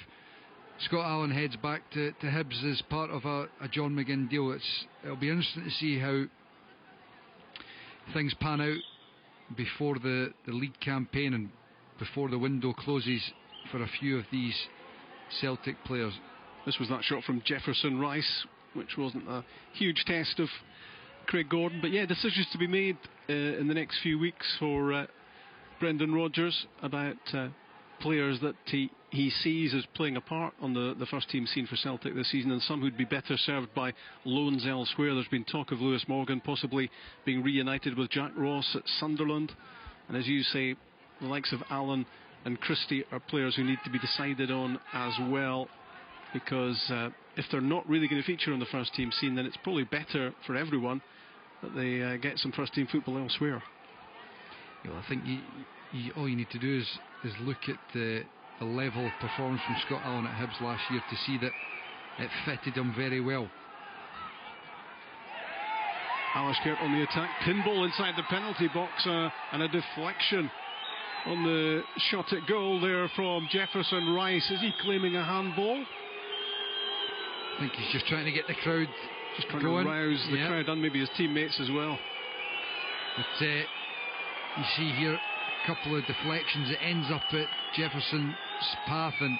Scott Allen heads back to Hibs as part of a John McGinn deal. It'll be interesting to see how things pan out before the league campaign and before the window closes for a few of these Celtic players. This was that shot from Jefferson Rice, which wasn't a huge test of Craig Gordon, but yeah, decisions to be made in the next few weeks for Brendan Rodgers about players that he he sees as playing a part on the first team scene for Celtic this season, and some who'd be better served by loans elsewhere. There's been talk of Lewis Morgan possibly being reunited with Jack Ross at Sunderland, and as you say, the likes of Allen and Christie are players who need to be decided on as well, because if they're not really going to feature on the first team scene, then it's probably better for everyone that they get some first team football elsewhere. Well, I think all you need to do is look at the level of performance from Scott Allen at Hibs last year to see that it fitted him very well. Alashkert on the attack, pinball inside the penalty box, and a deflection on the shot at goal there from Jefferson Rice. Is he claiming a handball? I think he's just trying to get the crowd just trying going. to rouse the crowd and maybe his teammates as well. But you see here a couple of deflections. It ends up at Jefferson's path, and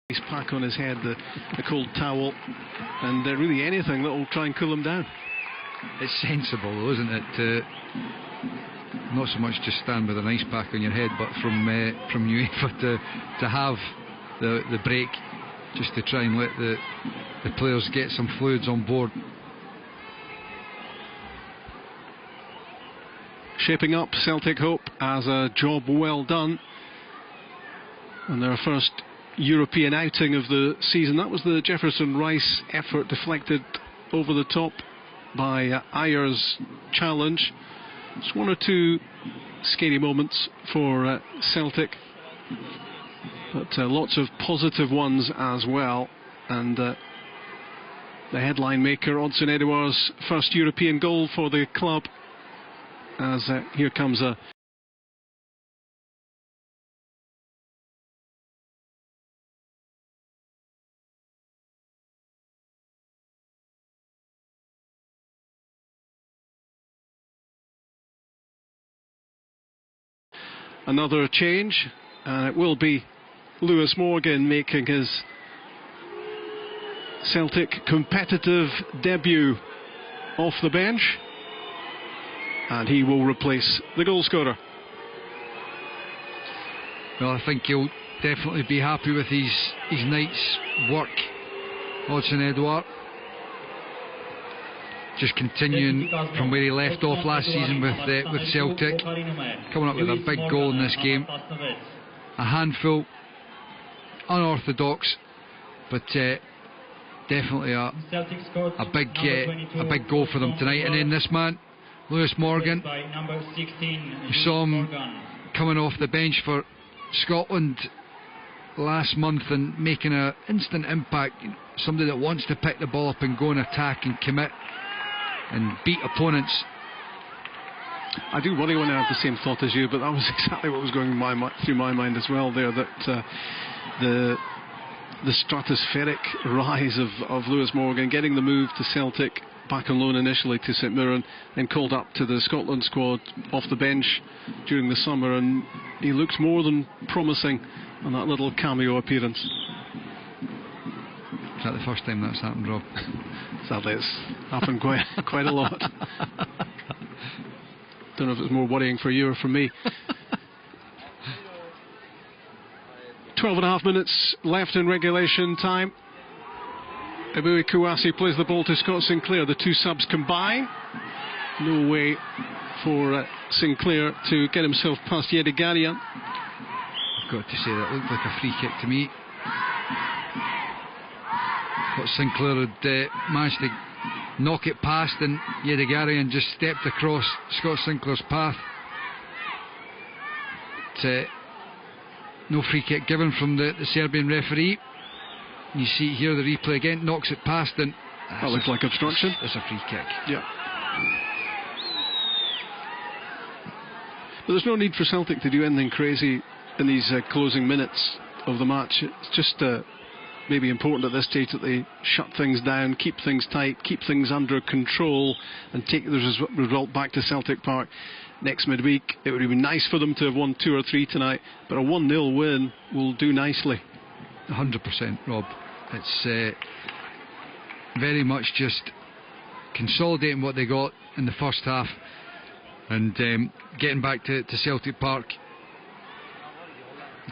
His pack on his head, the cold towel, and really anything that will try and cool him down. it's sensible though, isn't it? Not so much just stand with an ice pack on your head, but from UEFA to have the break, just to try and let the players get some fluids on board. Shaping up, Celtic hope, as a job well done, and their first European outing of the season. That was the Jefferson Rice effort, deflected over the top by Ayer's challenge. Just one or two scary moments for Celtic, but lots of positive ones as well. And the headline maker, Odsonne Edouard's first European goal for the club, as here comes another change, and it will be Lewis Morgan making his Celtic competitive debut off the bench, and he will replace the goal scorer. Well, I think he'll definitely be happy with his night's work, Odsonne Edouard. Just continuing from where he left off last season with Celtic, coming up with a big goal in this game. A handful, unorthodox, but definitely a big goal for them tonight. And then this man, Lewis Morgan, you saw him coming off the bench for Scotland last month and making an instant impact. Somebody that wants to pick the ball up and go and attack and commit and beat opponents. I do worry when I have the same thought as you, but that was exactly what was going through my mind as well there, that the stratospheric rise of Lewis Morgan, getting the move to Celtic, back on loan initially to St Mirren, then called up to the Scotland squad off the bench during the summer, and he looked more than promising on that little cameo appearance. Is that the first time that's happened, Rob? Sadly, it's happened quite a lot. Don't know if it's more worrying for you or for me. 12.5 minutes left in regulation time. Eboué Kouassi plays the ball to Scott Sinclair. The two subs combine. No way for Sinclair to get himself past Yedegarian. I've got to say that looked like a free kick to me. But Sinclair had managed to knock it past, and Yedegarian just stepped across Scott Sinclair's path. No free kick given from the Serbian referee. You see here the replay again, knocks it past, and that looks like obstruction. It's a free kick. Yeah. But there's no need for Celtic to do anything crazy in these closing minutes of the match. It's just maybe important at this stage that they shut things down, keep things tight, keep things under control, and take the result back to Celtic Park next midweek. It would have been nice for them to have won 2 or 3 tonight, but a 1-0 win will do nicely. 100%, Rob. It's very much just consolidating what they got in the first half and getting back to Celtic Park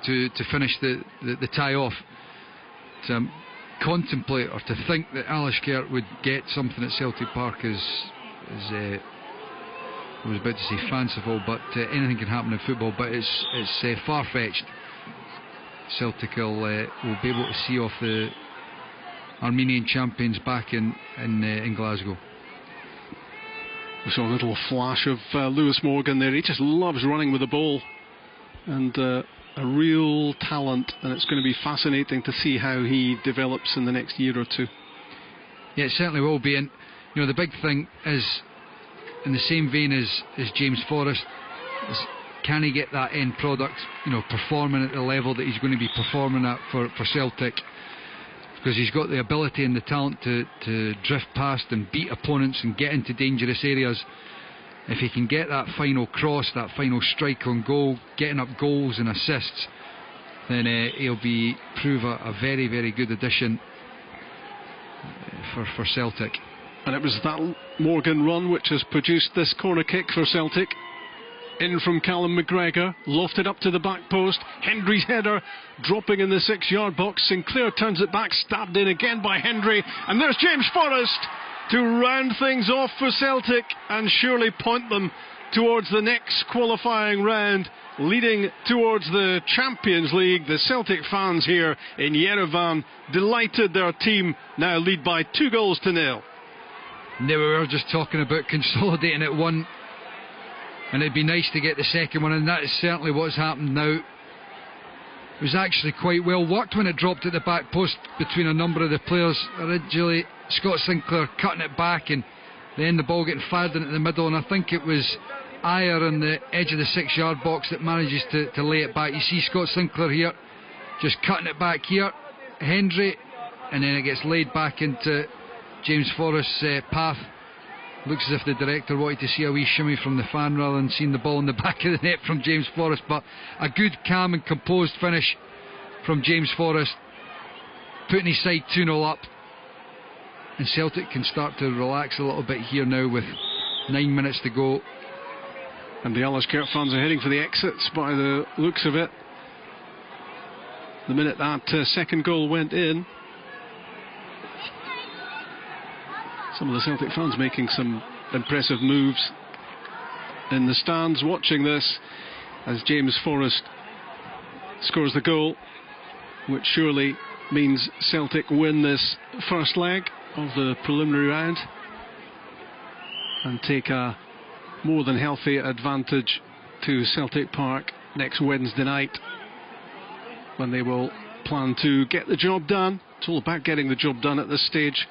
to finish the tie off. To contemplate or to think that Alashkert would get something at Celtic Park is I was about to say fanciful, but anything can happen in football, but it's far-fetched. Celtic will be able to see off the Armenian champions back in Glasgow. We saw a little flash of Lewis Morgan there. He just loves running with the ball, and a real talent, and it's going to be fascinating to see how he develops in the next year or two. Yeah, it certainly will be. And you know, the big thing is, in the same vein as James Forrest, is can he get that end product, you know, performing at the level that he's going to be performing at for Celtic? Because he's got the ability and the talent to drift past and beat opponents and get into dangerous areas. If he can get that final cross, that final strike on goal, getting up goals and assists, then he'll prove a very, very good addition for Celtic. And it was that Morgan run which has produced this corner kick for Celtic. In from Callum McGregor, lofted up to the back post. Hendry's header dropping in the 6-yard box. Sinclair turns it back, stabbed in again by Hendry, and there's James Forrest to round things off for Celtic and surely point them towards the next qualifying round, leading towards the Champions League. The Celtic fans here in Yerevan delighted their team now lead by 2-0. We were just talking about consolidating at one, and it'd be nice to get the second one, and that is certainly what's happened now. It was actually quite well worked when it dropped at the back post between a number of the players. Originally Scott Sinclair cutting it back, and then the ball getting fired in at the middle, and I think it was Ayer on the edge of the 6-yard box that manages to lay it back. You see Scott Sinclair here just cutting it back here, Hendry, and then it gets laid back into James Forrest's path. Looks as if the director wanted to see a wee shimmy from the fan rather than seeing the ball in the back of the net from James Forrest, but a good, calm and composed finish from James Forrest, putting his side 2-0 up, and Celtic can start to relax a little bit here now with 9 minutes to go. And the Alashkert fans are heading for the exits by the looks of it. The minute that second goal went in, some of the Celtic fans making some impressive moves in the stands watching this as James Forrest scores the goal, which surely means Celtic win this first leg of the preliminary round and take a more than healthy advantage to Celtic Park next Wednesday night, when they will plan to get the job done. It's all about getting the job done at this stage.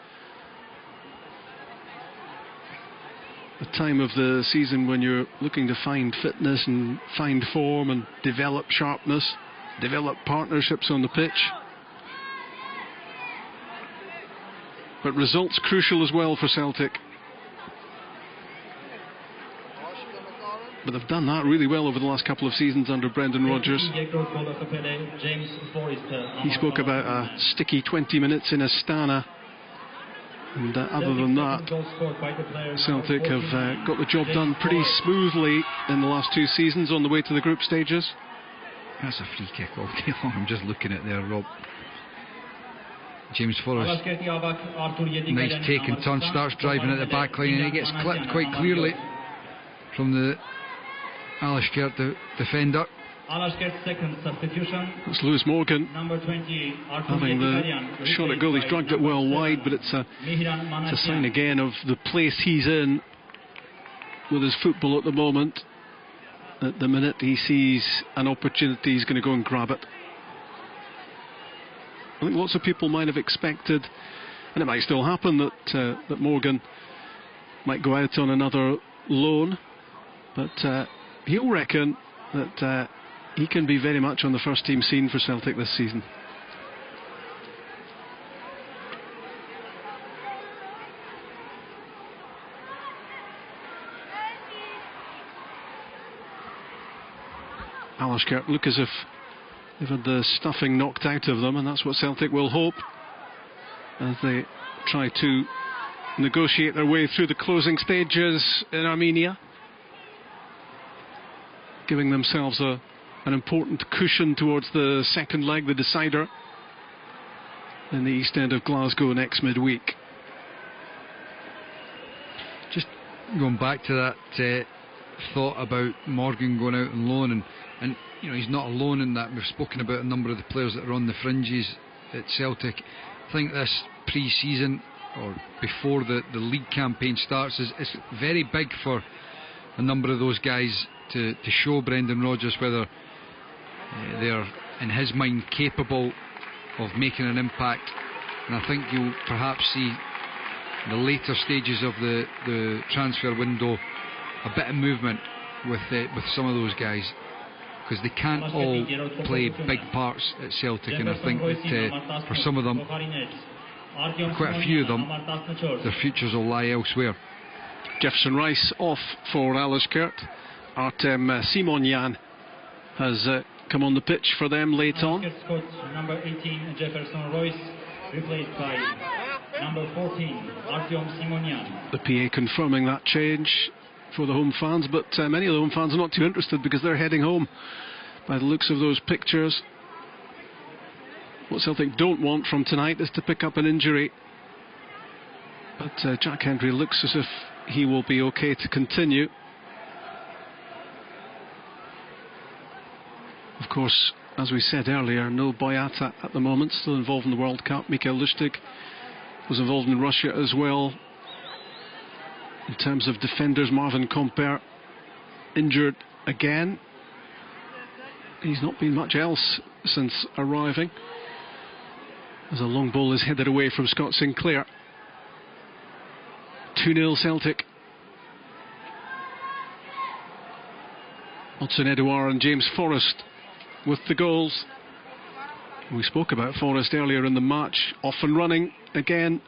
The time of the season when you're looking to find fitness and find form and develop sharpness, develop partnerships on the pitch. But results crucial as well for Celtic. But they've done that really well over the last couple of seasons under Brendan Rodgers. He spoke about a sticky 20 minutes in Astana. And other than that, Celtic have got the job done pretty smoothly in the last 2 seasons on the way to the group stages. That's a free kick all day long. I'm just looking at there, Rob. James Forrest, nice take and turn, starts driving at the back line, and he gets clipped quite clearly. from the Alashkert defender. Alashkert's second substitution. That's Lewis Morgan Number 20, having the shot at goal. He's dragged it well wide, but it's a sign again of the place he's in with his football at the moment. At the minute he sees an opportunity, he's going to go and grab it. I think lots of people might have expected, and it might still happen, that Morgan might go out on another loan, but he'll reckon that he can be very much on the first team scene for Celtic this season. Alashkert look as if they've had the stuffing knocked out of them, and that's what Celtic will hope as they try to negotiate their way through the closing stages in Armenia, giving themselves an important cushion towards the second leg, the decider, in the east end of Glasgow next midweek. Just going back to that thought about Morgan going out on loan, and you know, he's not alone in that. We've spoken about a number of the players that are on the fringes at Celtic. I think this pre-season, or before the league campaign starts, is very big for a number of those guys to show Brendan Rodgers whether they're, in his mind, capable of making an impact. And I think you'll perhaps see in the later stages of the transfer window a bit of movement with some of those guys, because they can't all play big parts at Celtic, and I think that for some of them, quite a few of them, their futures will lie elsewhere. Jefferson Rice off for Alashkert. Artem Simonyan has come on the pitch for them late on. Coach number 18 Jefferson Royce, replaced by number 14 Artem Simonyan. The PA confirming that change for the home fans, but many of the home fans are not too interested because they're heading home by the looks of those pictures. What Celtic don't want from tonight is to pick up an injury, but Jack Hendry looks as if he will be okay to continue. Of course, as we said earlier, no Boyata at the moment, still involved in the World Cup. Mikael Lustig was involved in Russia as well. In terms of defenders, Marvin Comper injured again. He's not been much else since arriving, as a long ball is headed away from Scott Sinclair. 2-0 Celtic. Odsonne-Edouard and James Forrest with the goals. We spoke about Forrest earlier in the match, off and running again.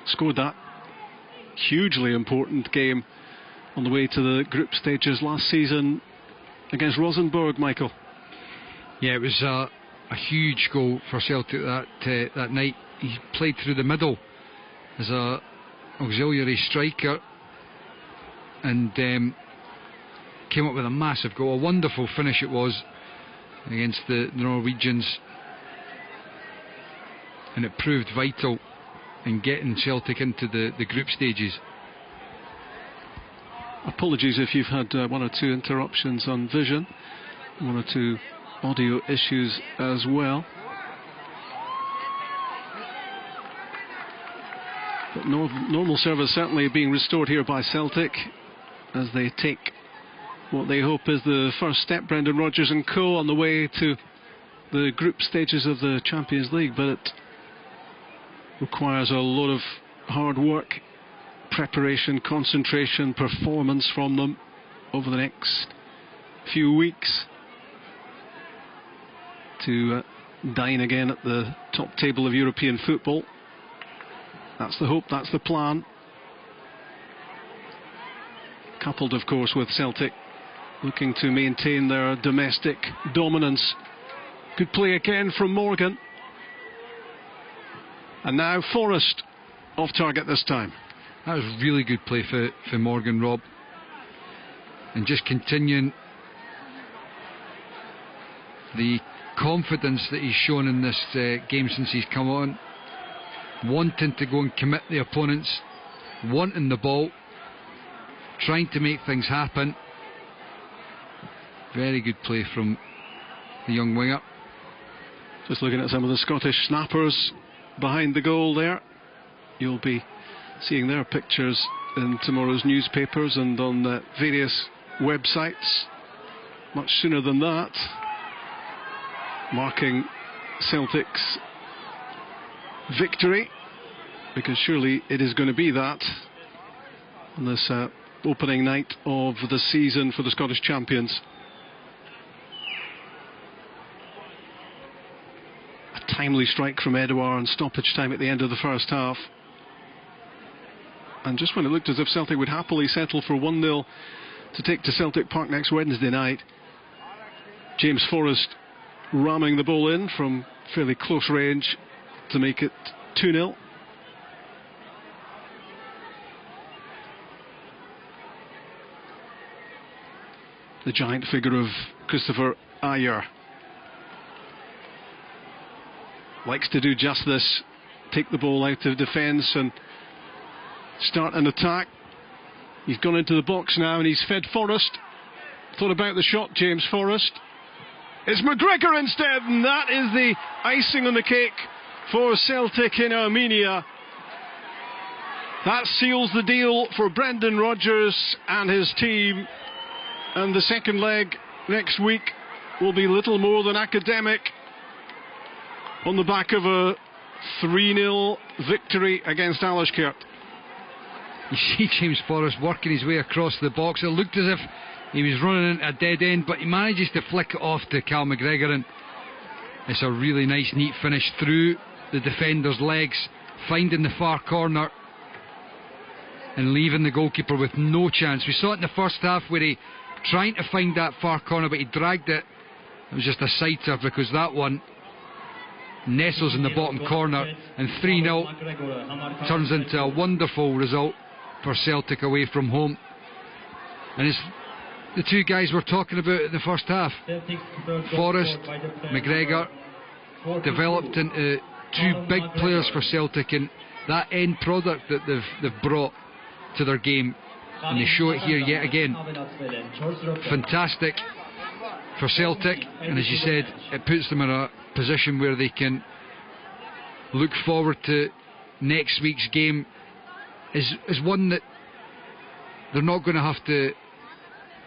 Scored that hugely important game on the way to the group stages last season against Rosenborg, Michael. Yeah, it was a huge goal for Celtic that night. He played through the middle as a auxiliary striker and came up with a massive goal. A wonderful finish it was against the Norwegians, and it proved vital in getting Celtic into the group stages. Apologies if you've had one or two interruptions on vision, one or two audio issues as well. But normal service certainly being restored here by Celtic as they take what they hope is the first step, Brendan Rodgers and co, on the way to the group stages of the Champions League. But it requires a lot of hard work, preparation, concentration, performance from them over the next few weeks to dine again at the top table of European football. That's the hope, that's the plan. Coupled, of course, with Celtic looking to maintain their domestic dominance. Good play again from Morgan. And now Forrest off target this time. That was really good play for Morgan, Rob. And just continuing the confidence that he's shown in this game since he's come on. Wanting to go and commit the opponents, wanting the ball, trying to make things happen. Very good play from the young winger. Just looking at some of the Scottish snappers behind the goal there. You'll be seeing their pictures in tomorrow's newspapers and on various websites much sooner than that, marking Celtic's victory, because surely it is going to be that on this opening night of the season for the Scottish champions. A timely strike from Edouard and stoppage time at the end of the first half. And just when it looked as if Celtic would happily settle for 1-0 to take to Celtic Park next Wednesday night, James Forrest ramming the ball in from fairly close range to make it 2-0. The giant figure of Christopher Ajer likes to do just this, take the ball out of defence and start an attack. He's gone into the box now and he's fed Forrest. Thought about the shot, James Forrest. It's McGregor instead, and that is the icing on the cake for Celtic in Armenia. That seals the deal for Brendan Rodgers and his team, and the second leg next week will be little more than academic on the back of a 3-0 victory against Alashkert. You see James Forrest working his way across the box. It looked as if he was running into a dead end, but he manages to flick it off to Cal McGregor, and it's a really nice neat finish through the defender's legs, finding the far corner and leaving the goalkeeper with no chance. We saw it in the first half where he trying to find that far corner, but he dragged it. It was just a side turf, because that one nestles in the bottom corner, and 3-0 turns into a wonderful result for Celtic away from home. And it's the two guys we're talking about in the first half, Forrest, McGregor, developed into two big players for Celtic, and that end product that they've brought to their game, and they show it here yet again. Fantastic for Celtic, and as you said, it puts them in a position where they can look forward to next week's game is one that they're not going to have to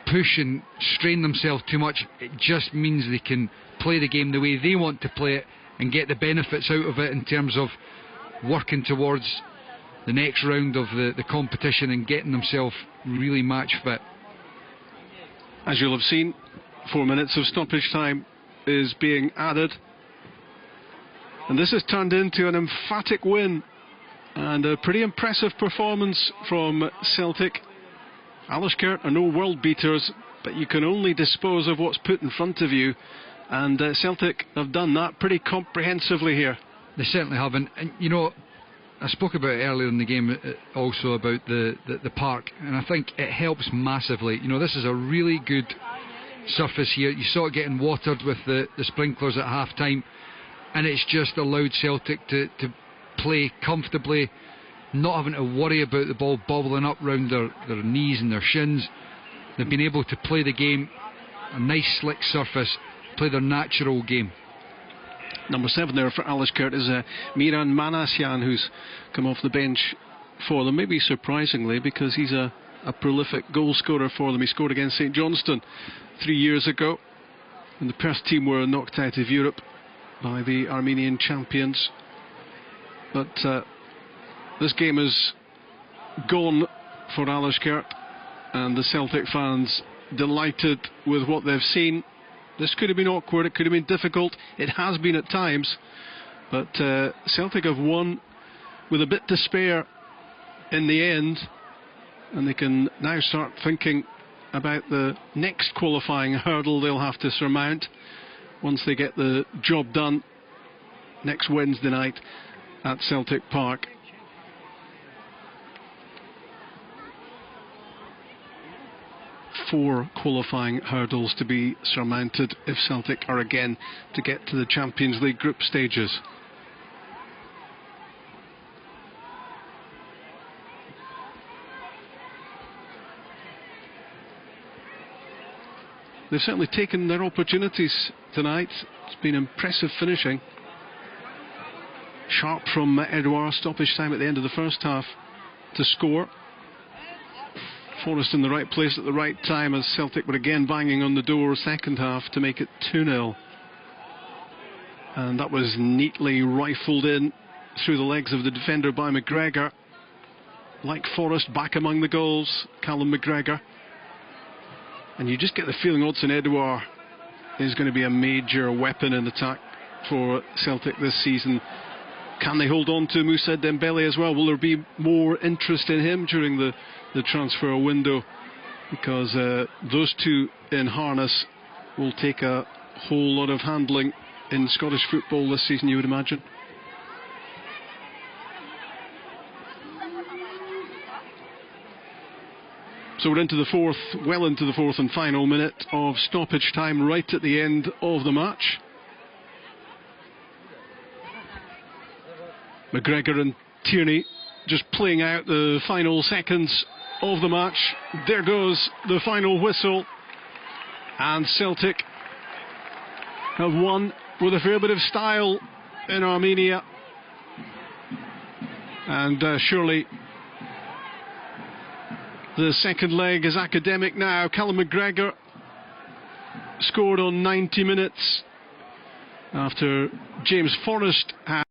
push and strain themselves too much. It just means they can play the game the way they want to play it and get the benefits out of it in terms of working towards the next round of the competition and getting themselves really match fit. As you'll have seen, 4 minutes of stoppage time is being added, and this has turned into an emphatic win and a pretty impressive performance from Celtic. Alashkert are no world beaters, but you can only dispose of what's put in front of you, and Celtic have done that pretty comprehensively here. They certainly have, and you know, I spoke about it earlier in the game also about the park, and I think it helps massively. You know, this is a really good surface here. You saw it getting watered with the sprinklers at half time, and it's just allowed Celtic to play comfortably, not having to worry about the ball bobbling up round their knees and their shins. They've been able to play the game, a nice slick surface, play their natural game. Number 7 there for Alashkert is Miran Manasyan, who's come off the bench for them, maybe surprisingly, because he's a prolific goal scorer for them. He scored against St Johnstone 3 years ago, and the Perth team were knocked out of Europe by the Armenian champions. But this game is gone for Alashkert, and the Celtic fans delighted with what they've seen. This could have been awkward, it could have been difficult, it has been at times, but Celtic have won with a bit to spare in the end, and they can now start thinking about the next qualifying hurdle they'll have to surmount once they get the job done next Wednesday night at Celtic Park. Four qualifying hurdles to be surmounted if Celtic are again to get to the Champions League group stages. they've certainly taken their opportunities tonight. It's been impressive finishing. Sharp from Edouard, stoppage time at the end of the first half to score. Forrest in the right place at the right time as Celtic were again banging on the door second half to make it 2-0. And that was neatly rifled in through the legs of the defender by McGregor. Like Forrest, back among the goals, Callum McGregor. And you just get the feeling Odsonne Edouard is going to be a major weapon in attack for Celtic this season. Can they hold on to Moussa Dembele as well? Will there be more interest in him during the transfer window? Because those two in harness will take a whole lot of handling in Scottish football this season, you would imagine. So we're into the fourth, well into the fourth and final minute of stoppage time, right at the end of the match. McGregor and Tierney just playing out the final seconds of the match. There goes the final whistle, and Celtic have won with a fair bit of style in Armenia. And surely the second leg is academic now. Callum McGregor scored on 90 minutes after James Forrest had